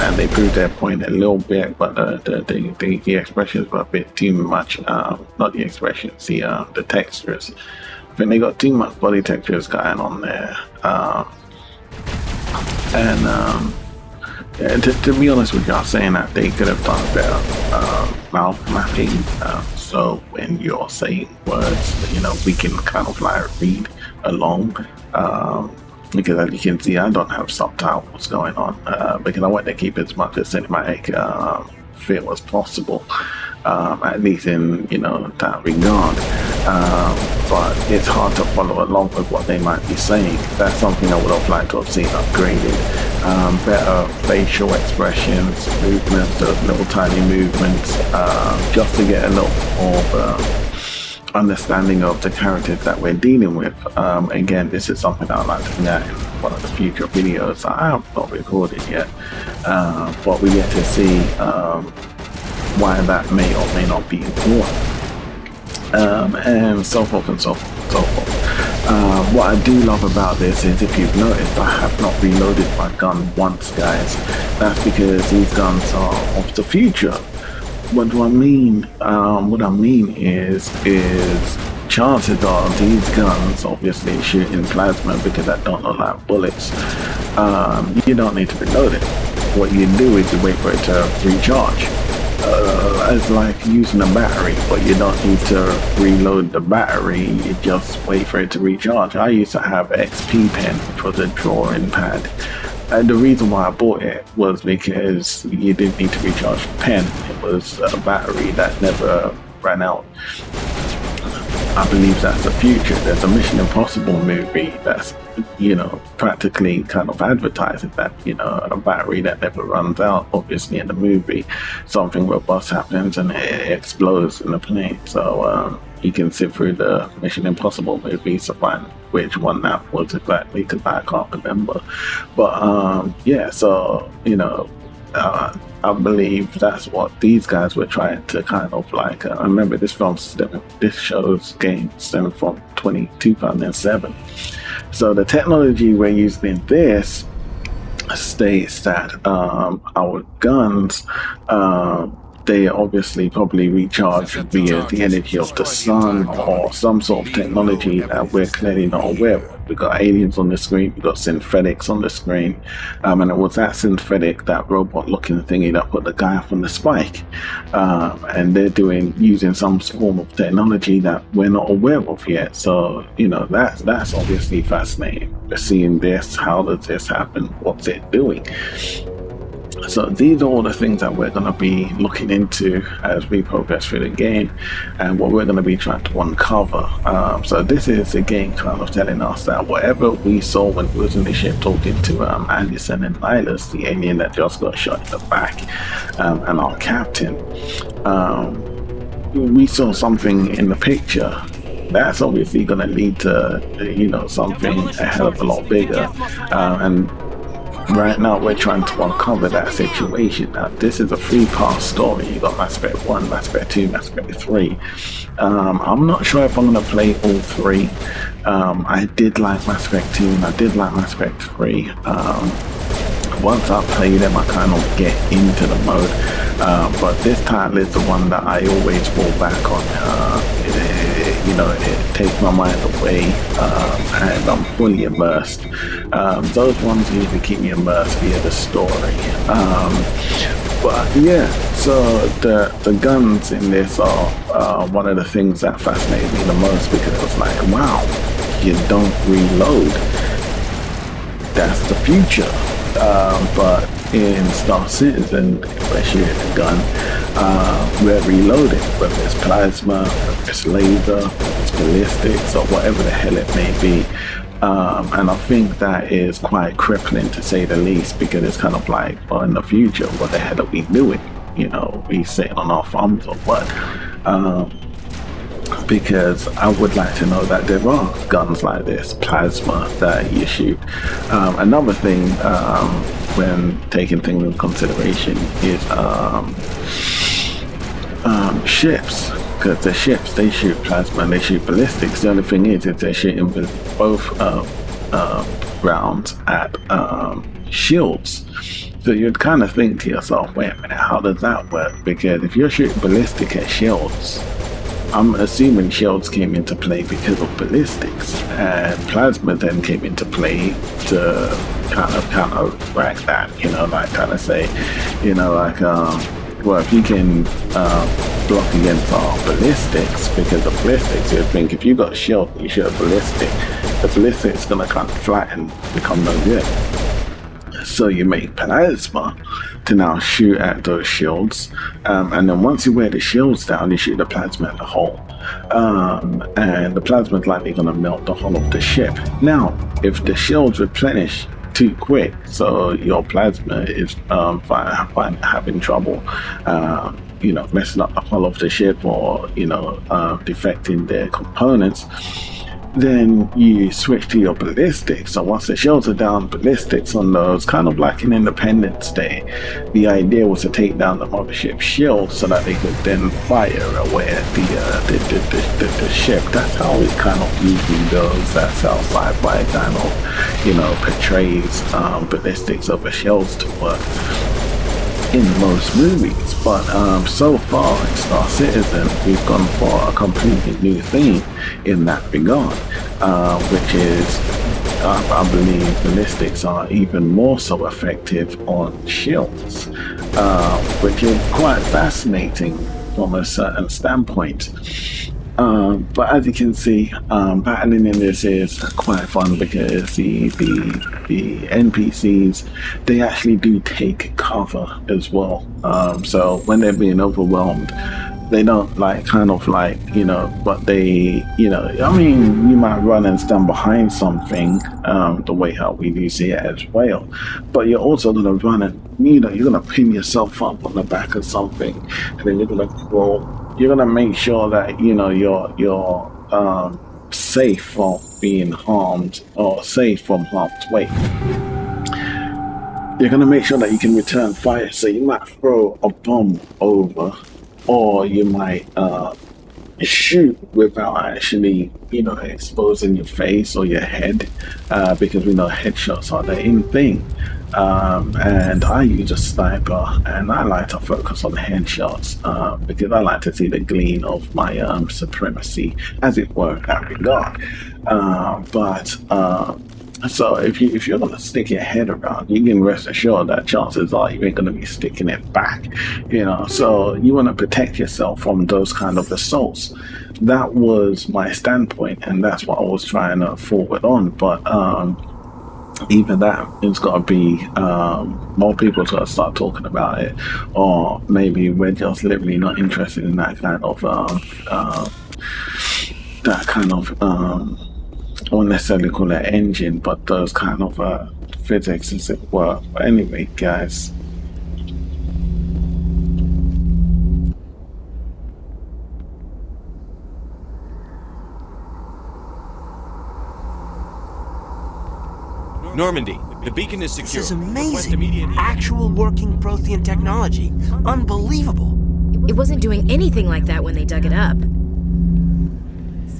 And they proved their point a little bit, but the expressions were a bit too much. Not the expressions, the textures. I think they got too much body textures going on there. To be honest with you, I was saying that they could have done better mouth mapping. So when you're saying words, we can kind of like read along. Because as you can see, I don't have subtitles going on because I want to keep as much as cinematic feel as possible, at least in that regard. But it's hard to follow along with what they might be saying. That's something I would have liked to have seen upgraded. Better facial expressions, movements, those little tiny movements, just to get a little more understanding of the characters that we're dealing with. Again, this is something I'd like to bring out in one of the future videos I have not recorded yet, but we get to see why that may or may not be important, and so forth and so forth. What I do love about this is, if you've noticed, I have not reloaded my gun once, guys. That's because these guns are of the future. What do I mean? What I mean is chances are these guns obviously shoot in plasma because I don't allow bullets. You don't need to reload it. What you do is you wait for it to recharge. It's like using a battery, but you don't need to reload the battery. You just wait for it to recharge. I used to have XP pen, which was a drawing pad. And the reason why I bought it was because you didn't need to recharge the pen. It was a battery that never ran out. I believe that's the future. There's a Mission Impossible movie that's, practically kind of advertising that, a battery that never runs out. Obviously, in the movie, something robust happens and it explodes in the plane. So you can sit through the Mission Impossible movies to find which one that was exactly, because I can't remember. But I believe that's what these guys were trying to kind of like. I remember this show's game stemmed from 2007. So the technology we're using in this states that our guns, they obviously probably recharge via the energy of the sun or some sort of technology that we're clearly not aware of. We've got aliens on the screen, we've got synthetics on the screen, and it was that synthetic, that robot-looking thingy that put the guy up on the spike. And they're using some form of technology that we're not aware of yet. So, that's obviously fascinating. We're seeing this, how does this happen, what's it doing? So these are all the things that we're going to be looking into as we progress through the game, and what we're going to be trying to uncover. So this is the game kind of telling us that whatever we saw when we was in the ship talking to Anderson and Nihilus, the alien that just got shot in the back, and our captain, we saw something in the picture that's obviously going to lead to something a hell of a lot bigger, and right now we're trying to uncover that situation. Now this is a 3-part story. You got Mass Effect 1, Mass Effect 2, Mass Effect 3. I'm not sure if I'm going to play all 3. I did like Mass Effect 2 and I did like Mass Effect 3. Once I play them, I kind of get into the mode, but this title is the one that I always fall back on. It takes my mind away, and I'm fully immersed. Those ones usually keep me immersed via the story. But yeah, so the guns in this are one of the things that fascinated me the most, because it was like, wow, you don't reload. That's the future. But in Star Citizen, we're shooting a gun, we're reloading, whether it's plasma, whether it's laser, whether it's ballistics, or whatever the hell it may be. And I think that is quite crippling, to say the least, because it's kind of like, well, in the future, what the hell are we doing? We sitting on our thumbs or what? Because I would like to know that there are guns like this, plasma, that you shoot. Another thing, when taking things into consideration, is ships. Because the ships, they shoot plasma and they shoot ballistics. The only thing is they're shooting both rounds at shields. So you'd kind of think to yourself, wait a minute, how does that work? Because if you're shooting ballistic at shields, I'm assuming shields came into play because of ballistics, and plasma then came into play to kind of counteract that, kind of say, well, if you can block against our ballistics, because the ballistics, you'd think if you got a shield and you shoot a ballistic, the ballistic's gonna kind of flatten, become no good. So you make plasma to now shoot at those shields, and then once you wear the shields down, you shoot the plasma at the hull, and the plasma is likely going to melt the hull of the ship. Now, if the shields replenish too quick, so your plasma is having trouble, messing up the hull of the ship, or defecting their components, then you switch to your ballistics. So once the shields are down, ballistics on those, kind of like in Independence Day, the idea was to take down the mothership shield so that they could then fire away at the ship. That's how it kind of usually goes. That's how sci-fi kind of, portrays ballistics over shields to work in most movies. But so far in Star Citizen, we've gone for a completely new theme in that regard, which is, I believe ballistics are even more so effective on shields, which is quite fascinating from a certain standpoint. But as you can see, battling in this is quite fun, because the NPCs, they actually do take cover as well. So when they're being overwhelmed, they don't like kind of like, you know, but they, you know, I mean, you might run and stand behind something, the way how we do see it as well, but you're also gonna run and, you know, you're gonna pin yourself up on the back of something, and then you're gonna crawl. You're gonna make sure that, you know, you're safe from being harmed or safe from harm's way. You're going to make sure that you can return fire, so you might throw a bomb over, or you might shoot without actually, you know, exposing your face or your head, because we know headshots are the in thing. And I use a sniper, and I like to focus on the headshots, because I like to see the gleam of my supremacy, as it were, in that regard. So if you're gonna stick your head around, you can rest assured that chances are you ain't gonna be sticking it back, you know. So you want to protect yourself from those kind of assaults. That was my standpoint, and that's what I was trying to forward on. But even that, it's got to be more people to start talking about it, or maybe we're just literally not interested in that kind of I won't necessarily call it engine, but those kind of physics, as it were. But anyway, guys. Normandy, the beacon is secure. This is amazing. Actual working Prothean technology. Unbelievable. It wasn't doing anything like that when they dug it up.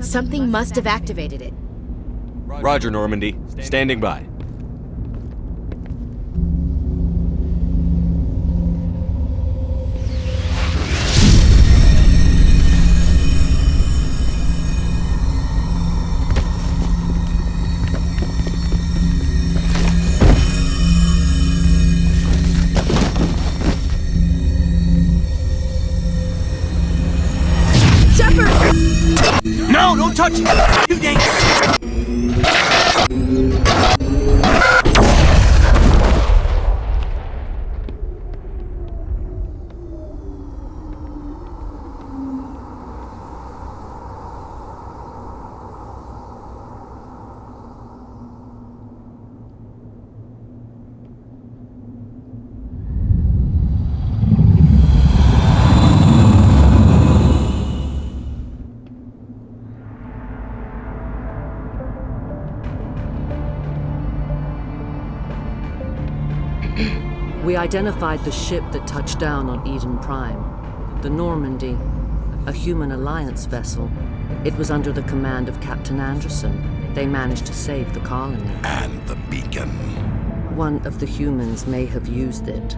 Something must have activated it. Roger, Normandy. Standing by. No, don't touch it! Too dangerous! We identified the ship that touched down on Eden Prime. The Normandy, a human alliance vessel. It was under the command of Captain Anderson. They managed to save the colony. And the beacon. One of the humans may have used it.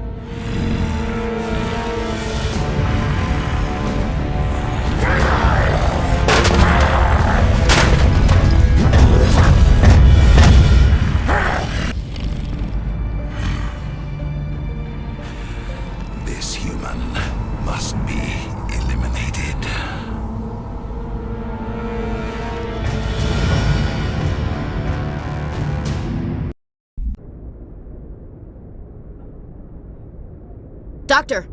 This human must be eliminated. Dr.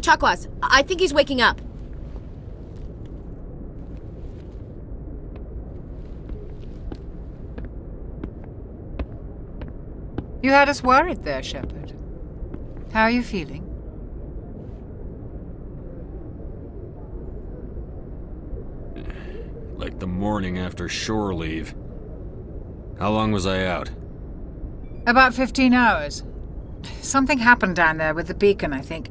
Chakwas, I think he's waking up. You had us worried there, Shepard. How are you feeling? Like the morning after shore leave. How long was I out? About 15 hours. Something happened down there with the beacon, I think.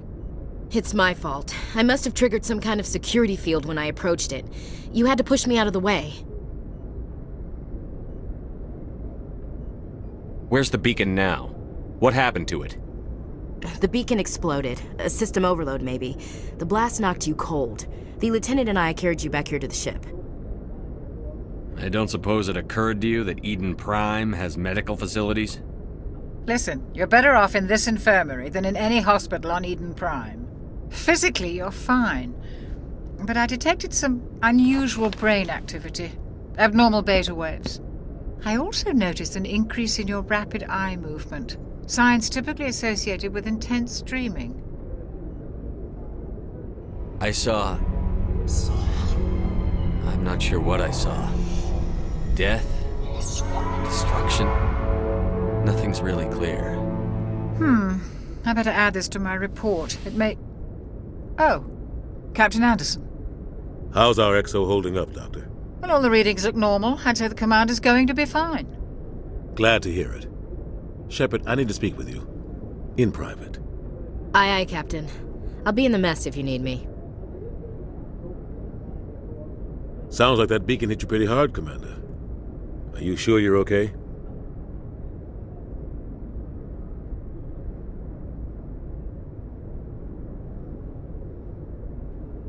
It's my fault. I must have triggered some kind of security field when I approached it. You had to push me out of the way. Where's the beacon now? What happened to it? The beacon exploded. A system overload, maybe. The blast knocked you cold. The lieutenant and I carried you back here to the ship. I don't suppose it occurred to you that Eden Prime has medical facilities? Listen, you're better off in this infirmary than in any hospital on Eden Prime. Physically, you're fine. But I detected some unusual brain activity. Abnormal beta waves. I also noticed an increase in your rapid eye movement. Signs typically associated with intense dreaming. I saw I'm not sure what I saw. Death? Destruction? Nothing's really clear. I better add this to my report. It may... Oh, Captain Anderson. How's our XO holding up, Doctor? Well, all the readings look normal. I'd say the commander's going to be fine. Glad to hear it. Shepard, I need to speak with you. In private. Aye, aye, Captain. I'll be in the mess if you need me. Sounds like that beacon hit you pretty hard, Commander. Are you sure you're okay?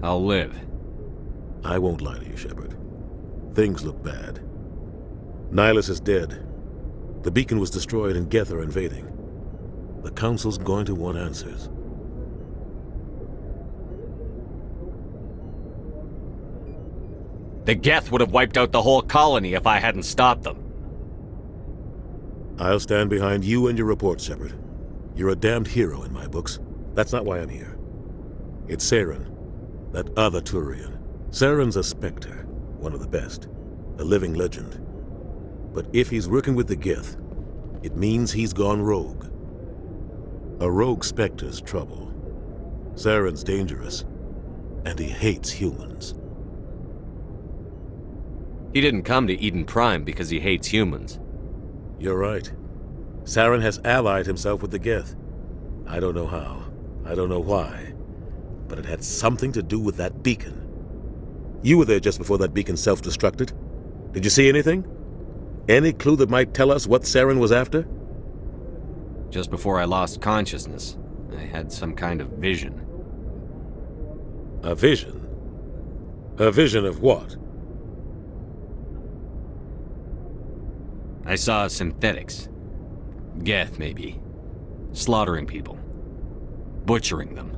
I'll live. I won't lie to you, Shepard. Things look bad. Nihilus is dead. The beacon was destroyed and Geth are invading. The Council's going to want answers. The Geth would have wiped out the whole colony if I hadn't stopped them. I'll stand behind you and your report, Shepard. You're a damned hero in my books. That's not why I'm here. It's Saren, that other Turian. Saren's a Spectre, one of the best, a living legend. But if he's working with the Geth, it means he's gone rogue. A rogue Spectre's trouble. Saren's dangerous, and he hates humans. He didn't come to Eden Prime because he hates humans. You're right. Saren has allied himself with the Geth. I don't know how. I don't know why. But it had something to do with that beacon. You were there just before that beacon self-destructed. Did you see anything? Any clue that might tell us what Saren was after? Just before I lost consciousness, I had some kind of vision. A vision? A vision of what? I saw synthetics. Geth, maybe. Slaughtering people. Butchering them.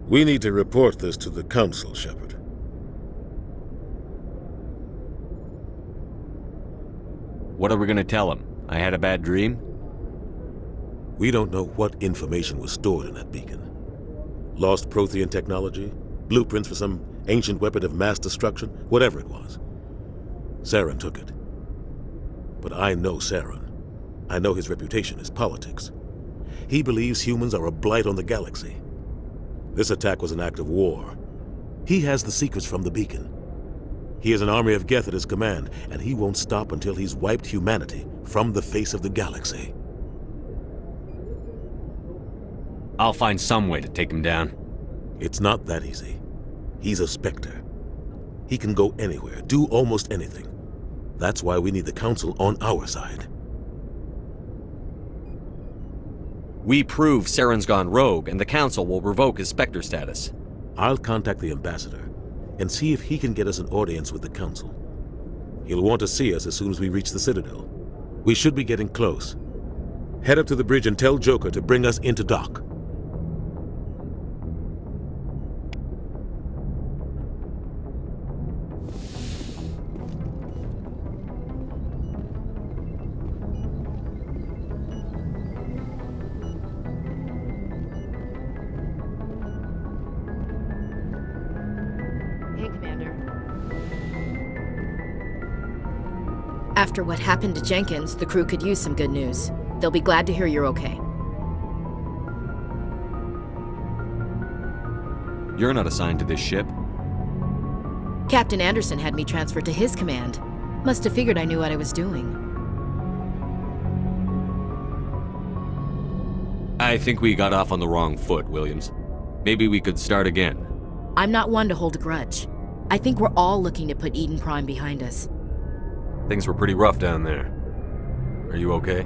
We need to report this to the Council, Shepard. What are we gonna tell him? I had a bad dream? We don't know what information was stored in that beacon. Lost Prothean technology? Blueprints for some ancient weapon of mass destruction? Whatever it was. Saren took it. But I know Saren. I know his reputation is politics. He believes humans are a blight on the galaxy. This attack was an act of war. He has the secrets from the beacon. He has an army of Geth at his command, and he won't stop until he's wiped humanity from the face of the galaxy. I'll find some way to take him down. It's not that easy. He's a Spectre. He can go anywhere, do almost anything. That's why we need the Council on our side. We prove Saren's gone rogue, and the Council will revoke his Spectre status. I'll contact the Ambassador and see if he can get us an audience with the Council. He'll want to see us as soon as we reach the Citadel. We should be getting close. Head up to the bridge and tell Joker to bring us into dock. After what happened to Jenkins, the crew could use some good news. They'll be glad to hear you're okay. You're not assigned to this ship. Captain Anderson had me transferred to his command. Must have figured I knew what I was doing. I think we got off on the wrong foot, Williams. Maybe we could start again. I'm not one to hold a grudge. I think we're all looking to put Eden Prime behind us. Things were pretty rough down there. Are you okay?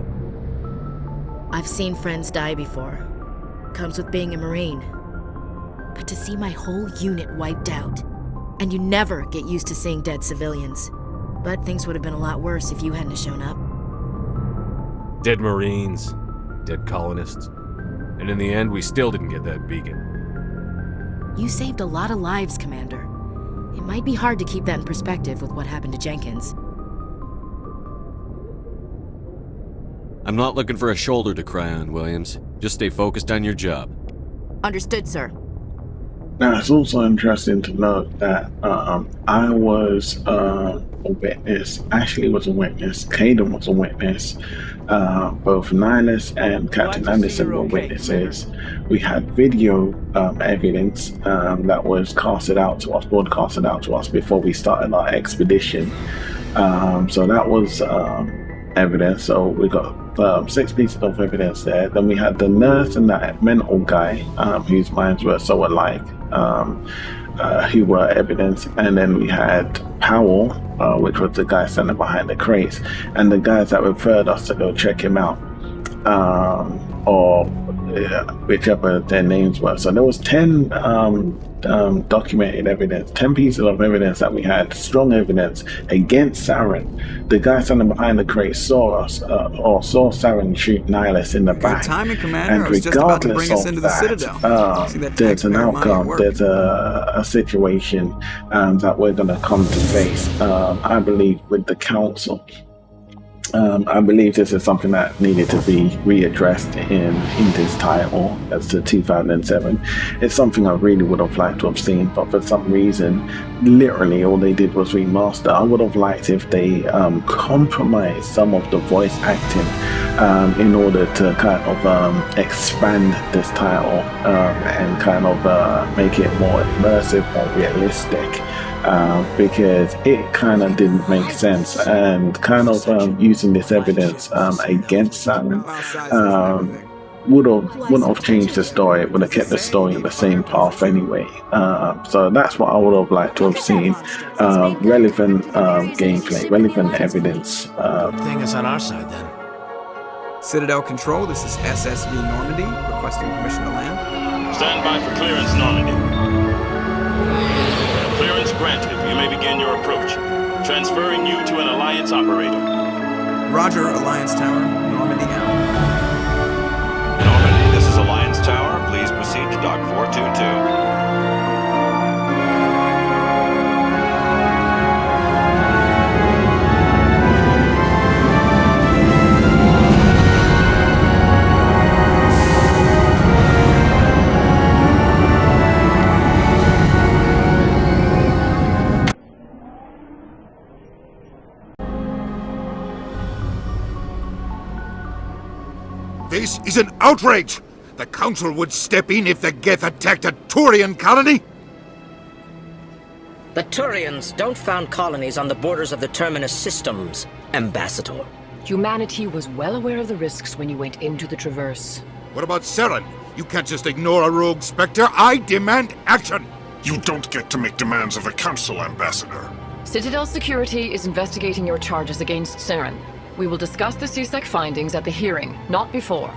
I've seen friends die before. Comes with being a Marine. But to see my whole unit wiped out, and you never get used to seeing dead civilians. But things would have been a lot worse if you hadn't shown up. Dead Marines, dead colonists. And in the end, we still didn't get that beacon. You saved a lot of lives, Commander. It might be hard to keep that in perspective with what happened to Jenkins. I'm not looking for a shoulder to cry on, Williams. Just stay focused on your job. Understood, sir. Now, it's also interesting to note that I was a witness. Ashley was a witness. Caden was a witness. Both Nihilus and Captain Anderson were witnesses. We had video evidence that was casted out to us, broadcasted out to us before we started our expedition. So that was evidence. So we got 6 pieces of evidence there. Then we had the nurse and that mental guy whose minds were so alike, who were evidence. And then we had Powell, which was the guy standing behind the crates, and the guys that referred us to go check him out, or whichever their names were. So there was 10 documented evidence, 10 pieces of evidence that we had, strong evidence against Saren. The guy standing behind the crate saw us, or saw Saren shoot Nihilus in the back. Timing, Commander. And I was just about to bring us regardless into of the that, Citadel. there's an outcome, there's a situation that we're going to come to face, I believe, with the Council. I believe this is something that needed to be readdressed in this title as to 2007. It's something I really would have liked to have seen, but for some reason, literally all they did was remaster. I would have liked if they compromised some of the voice acting in order to kind of expand this title and kind of make it more immersive, more realistic. Because it kind of didn't make sense, and kind of using this evidence against Sam wouldn't have changed the story. It would have kept the story in the same path anyway. So that's what I would have liked to have seen. Relevant gameplay, relevant evidence. Thing is on our side then. Citadel Control, this is SSV Normandy, requesting permission to land. Stand by for clearance, Normandy. Clearance granted. You may begin your approach. Transferring you to an Alliance operator. Roger, Alliance Tower. Normandy out. Normandy, this is Alliance Tower. Please proceed to Dock 422. This is an outrage! The Council would step in if the Geth attacked a Turian colony? The Turians don't found colonies on the borders of the Terminus systems, Ambassador. Humanity was well aware of the risks when you went into the Traverse. What about Saren? You can't just ignore a rogue Spectre. I demand action! You don't get to make demands of the Council, Ambassador. Citadel Security is investigating your charges against Saren. We will discuss the CSEC findings at the hearing, not before.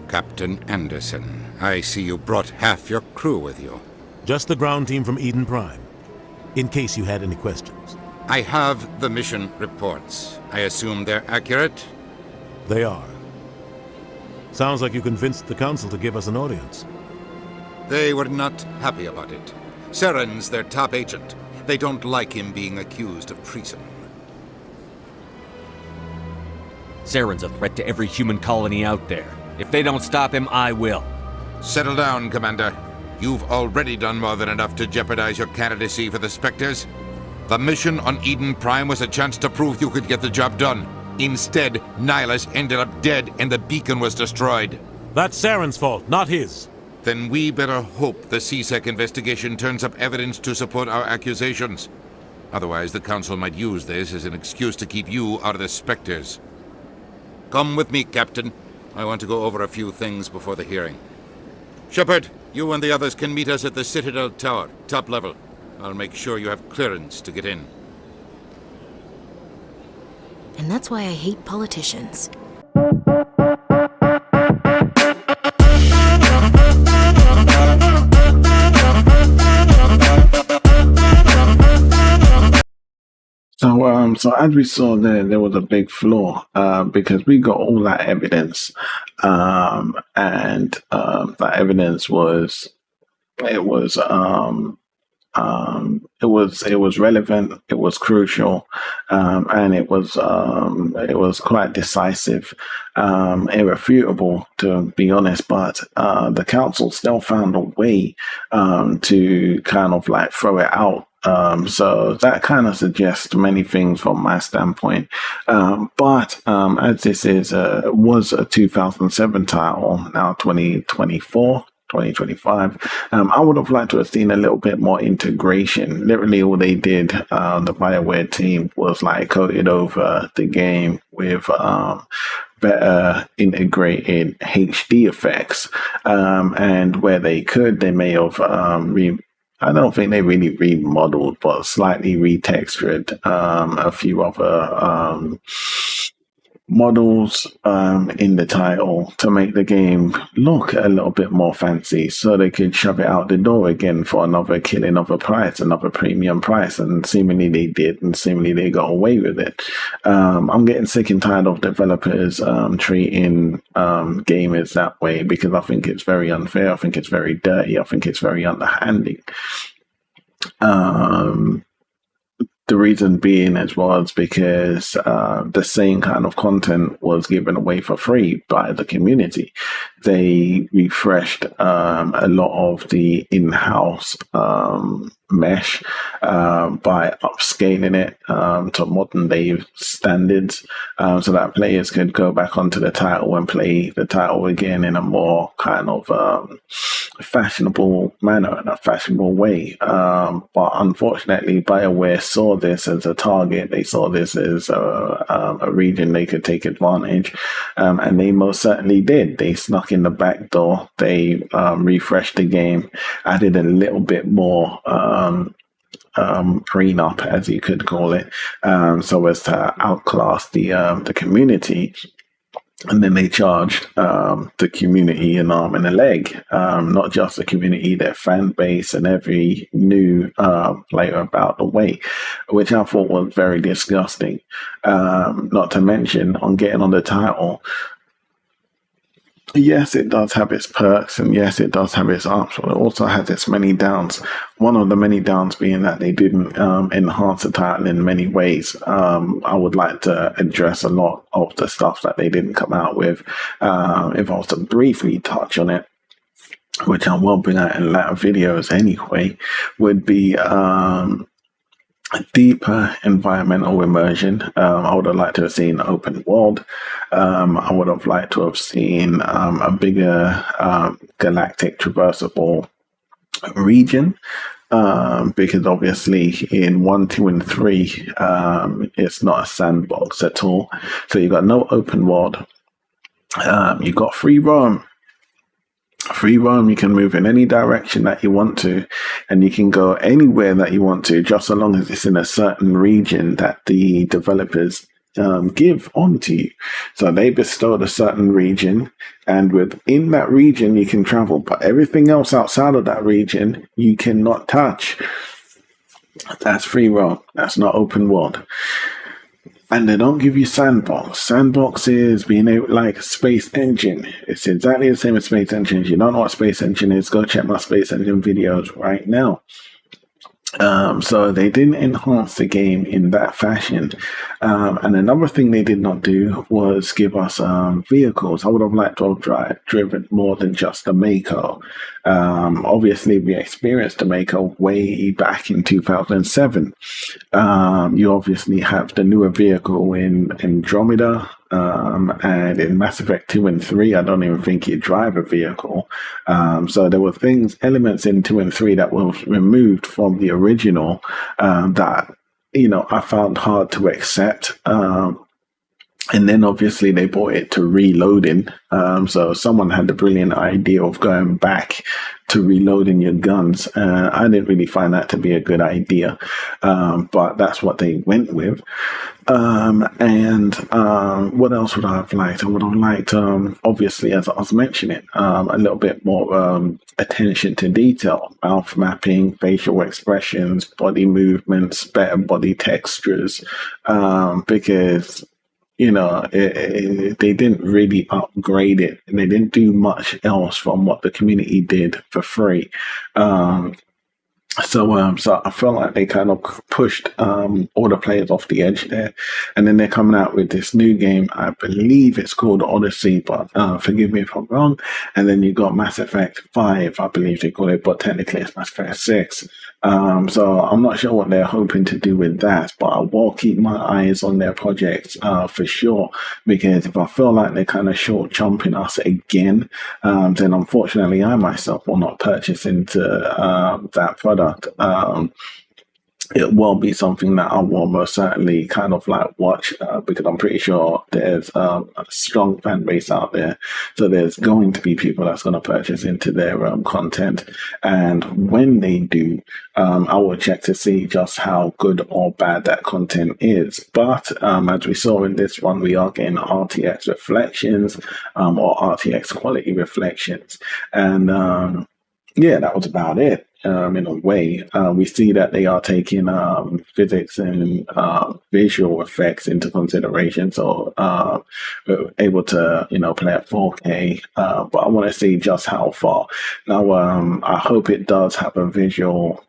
Captain Anderson, I see you brought half your crew with you. Just the ground team from Eden Prime, in case you had any questions. I have the mission reports. I assume they're accurate? They are. Sounds like you convinced the Council to give us an audience. They were not happy about it. Saren's their top agent. They don't like him being accused of treason. Saren's a threat to every human colony out there. If they don't stop him, I will. Settle down, Commander. You've already done more than enough to jeopardize your candidacy for the Spectres. The mission on Eden Prime was a chance to prove you could get the job done. Instead, Nihilus ended up dead and the beacon was destroyed. That's Saren's fault, not his. Then we better hope the CSEC investigation turns up evidence to support our accusations. Otherwise, the Council might use this as an excuse to keep you out of the Spectres. Come with me, Captain. I want to go over a few things before the hearing. Shepard, you and the others can meet us at the Citadel Tower, top level. I'll make sure you have clearance to get in. And that's why I hate politicians. So as we saw there was a big flaw because we got all that evidence, and that evidence was it was relevant, it was crucial, and it was quite decisive, irrefutable to be honest. But the council still found a way to kind of like throw it out. So that kind of suggests many things from my standpoint. But as this was a 2007 title, now 2025. I would have liked to have seen a little bit more integration. Literally, all they did, the BioWare team, was like coated over the game with better integrated HD effects, and where they could, they may have I don't think they really remodeled, but slightly retextured a few other models in the title to make the game look a little bit more fancy, so they could shove it out the door again for another killing of a price, another premium price, and seemingly they did, and seemingly they got away with it. I'm getting sick and tired of developers treating gamers that way, because I think it's very unfair. I think it's very dirty. I think it's very underhanding. The reason being as was because the same kind of content was given away for free by the community. They refreshed a lot of the in-house mesh by upscaling it to modern day standards, so that players could go back onto the title and play the title again in a more kind of fashionable manner, in a fashionable way. But unfortunately, BioWare saw this as a target. They saw this as a region they could take advantage, and they most certainly did. They snuck in the back door. They refreshed the game, added a little bit more prenup, as you could call it, so as to outclass the community. And then they charged the community an arm and a leg, not just the community, their fan base, and every new player about the way, which I thought was very disgusting. Not to mention, on getting on the title, yes, it does have its perks, and yes, it does have its ups, but it also has its many downs. One of the many downs being that they didn't enhance the title in many ways. I would like to address a lot of the stuff that they didn't come out with. If I was to briefly touch on it, which I will bring out in later videos anyway, would be deeper environmental immersion. I would have liked to have seen open world. I would have liked to have seen a bigger galactic traversable region, because obviously in 1, 2, and 3, it's not a sandbox at all. So you've got no open world. You've got free roam. Free roam, you can move in any direction that you want to, and you can go anywhere that you want to, just so long as it's in a certain region that the developers give onto you. So they bestowed a certain region, and within that region you can travel, but everything else outside of that region you cannot touch. That's free roam. That's not open world. And they don't give you sandbox. Sandbox is being able, like Space Engine. It's exactly the same as Space Engine. If you don't know what Space Engine is, go check my Space Engine videos right now. So they didn't enhance the game in that fashion. And another thing they did not do was give us vehicles. I would have liked to have driven more than just the Mako. Obviously, we experienced the Mako way back in 2007. You obviously have the newer vehicle in Andromeda, and in Mass Effect 2 and 3, I don't even think you drive a vehicle. So there were elements in 2 and 3 that were removed from the original that, I found hard to accept. And then obviously they brought it to reloading. So someone had the brilliant idea of going back to reloading your guns. I didn't really find that to be a good idea, but that's what they went with. And what else would I have liked? I would have liked, obviously, as I was mentioning, a little bit more attention to detail, mouth mapping, facial expressions, body movements, better body textures, because they didn't really upgrade it. They didn't do much else from what the community did for free. So I feel like they kind of pushed all the players off the edge there, and then they're coming out with this new game. I believe it's called Odyssey, but forgive me if I'm wrong. And then you got Mass Effect 5, I believe they call it, but technically it's Mass Effect 6. So I'm not sure what they're hoping to do with that, but I will keep my eyes on their projects for sure, because if I feel like they're kind of short chomping us again, then unfortunately I myself will not purchase into that product. It will be something that I will most certainly kind of like watch because I'm pretty sure there's a strong fan base out there. So there's going to be people that's going to purchase into their content. And when they do, I will check to see just how good or bad that content is. But as we saw in this one, we are getting RTX reflections or RTX quality reflections. And yeah, that was about it. In a way, we see that they are taking physics and visual effects into consideration, so we're able to, play at 4K. But I want to see just how far. Now, I hope it does have a visual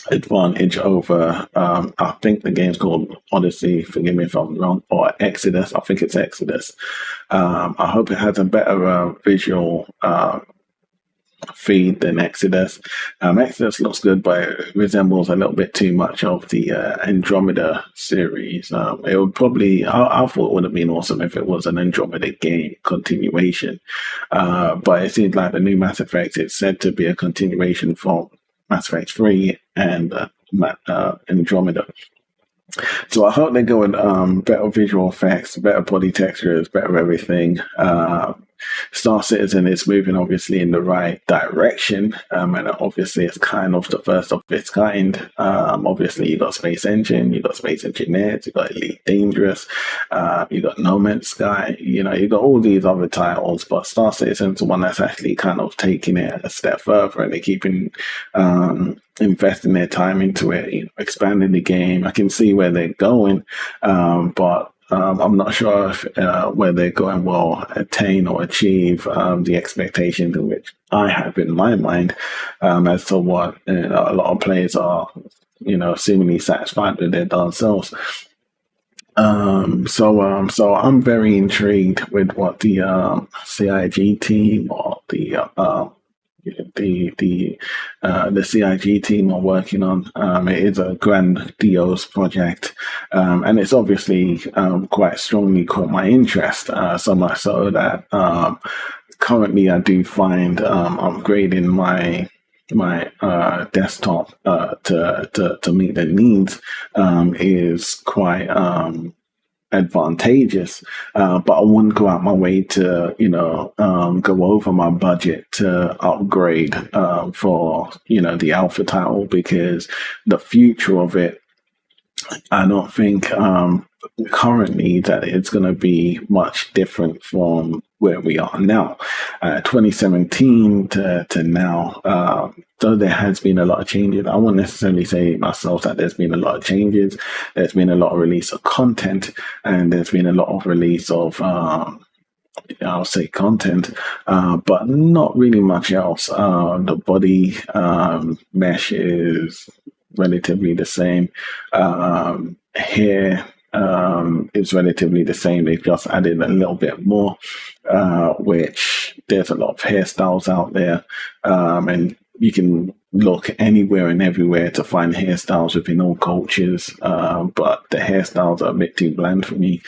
advantage over. I think the game's called Odyssey. Forgive me if I'm wrong, or Exodus. I think it's Exodus. I hope it has a better visual feed than Exodus. Exodus looks good, but it resembles a little bit too much of the Andromeda series. It would probably, I thought it would have been awesome if it was an Andromeda game continuation. But it seems like the new Mass Effect is said to be a continuation from Mass Effect 3 and Andromeda. So I hope they go with better visual effects, better body textures, better everything. Star Citizen is moving obviously in the right direction, and obviously it's kind of the first of its kind. Obviously you got Space Engine, you got Space Engineers, you got Elite Dangerous, you got No Man's Sky, you got all these other titles, but Star Citizen's the one that's actually kind of taking it a step further, and they're keeping investing their time into it, expanding the game. I can see where they're going, but I'm not sure if where they're going will attain or achieve the expectations in which I have in my mind as to what a lot of players are, seemingly satisfied with their darn selves. So I'm very intrigued with what the CIG team or the CIG team are working on. It is a grandiose project, and it's obviously quite strongly caught my interest, so much so that currently I do find upgrading my desktop to meet the needs is quite advantageous, but I wouldn't go out my way to go over my budget to upgrade for the alpha title, because the future of it, I don't think currently that it's going to be much different from where we are now. 2017 to now, though there has been a lot of changes, I won't necessarily say myself that there's been a lot of changes. There's been a lot of release of content, and there's been a lot of release of I'll say content, but not really much else. The body mesh is relatively the same. Hair is relatively the same. They've just added a little bit more, which there's a lot of hairstyles out there, and you can look anywhere and everywhere to find hairstyles within all cultures, but the hairstyles are a bit too bland for me.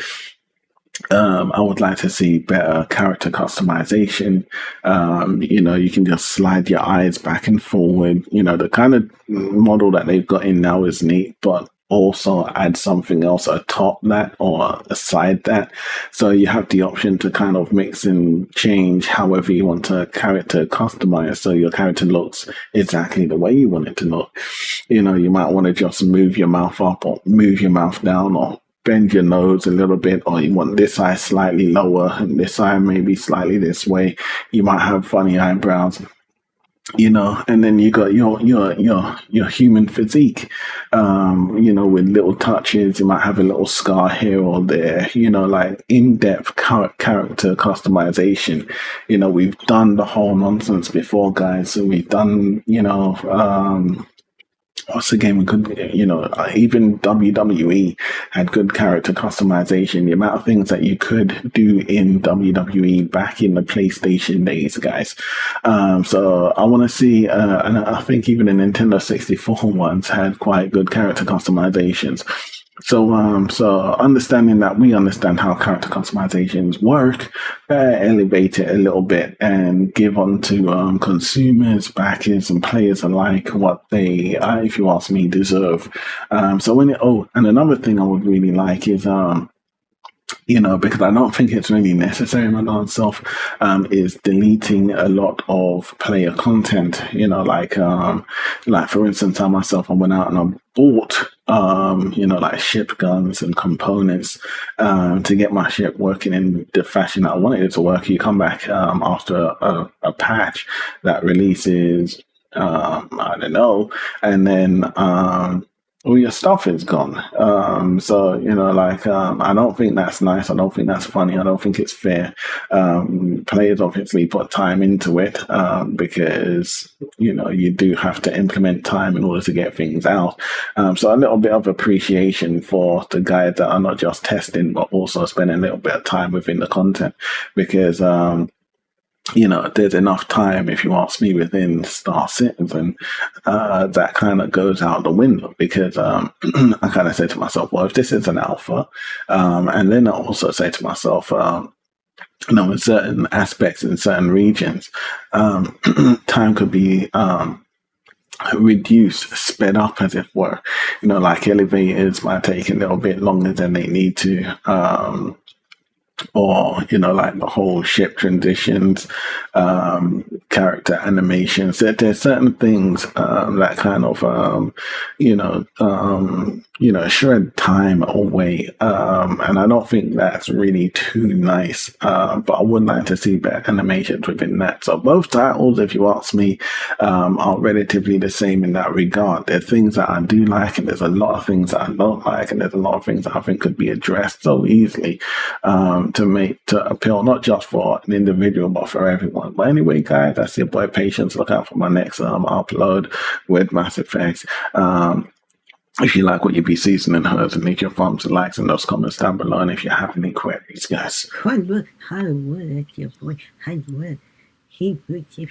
I would like to see better character customization. You can just slide your eyes back and forward. The kind of model that they've got in now is neat, but also add something else atop that or aside that. So you have the option to kind of mix and change however you want a character customized, so your character looks exactly the way you want it to look. You might want to just move your mouth up or move your mouth down, or bend your nose a little bit, or you want this eye slightly lower and this eye maybe slightly this way. You might have funny eyebrows. and then you got your human physique, with little touches. You might have a little scar here or there, like in-depth character customization. We've done the whole nonsense before, guys. So we've done, what's the game we could, even WWE had good character customization. The amount of things that you could do in WWE back in the PlayStation days, guys. So I want to see, and I think even the Nintendo 64 ones had quite good character customizations. So understanding that we understand how character customizations work, elevate it a little bit and give on to consumers, backers, and players alike what they, if you ask me, deserve. And another thing I would really like is because I don't think it's really necessary in my darn self, is deleting a lot of player content. Like for instance, I myself, I went out and I bought, like ship guns and components to get my ship working in the fashion that I wanted it to work. You come back after a patch that releases, I don't know, and then all your stuff is gone. I don't think that's nice. I don't think that's funny. I don't think it's fair. Players obviously put time into it because, you do have to implement time in order to get things out. So a little bit of appreciation for the guys that are not just testing, but also spending a little bit of time within the content because, there's enough time, if you ask me, within Star Citizen that kind of goes out the window because I kind of say to myself, well, if this is an alpha, and then I also say to myself, in certain aspects, in certain regions, time could be reduced, sped up, as it were. Like elevators might take a little bit longer than they need to. Or like the whole ship transitions, character animations. There's certain things that kind of shred time away, and I don't think that's really too nice. But I would like to see better animations within that. So both titles, if you ask me, are relatively the same in that regard. There's things that I do like, and there's a lot of things that I don't like, and there's a lot of things that I think could be addressed so easily. To appeal not just for an individual but for everyone. But anyway, guys, that's your boy Patience. Look out for my next upload with Mass Effect. If you like what you be seasoning heard, and leave your thumbs and likes in those comments down below. And if you have any queries, guys. Hard work, your boy. Hard work. He puts it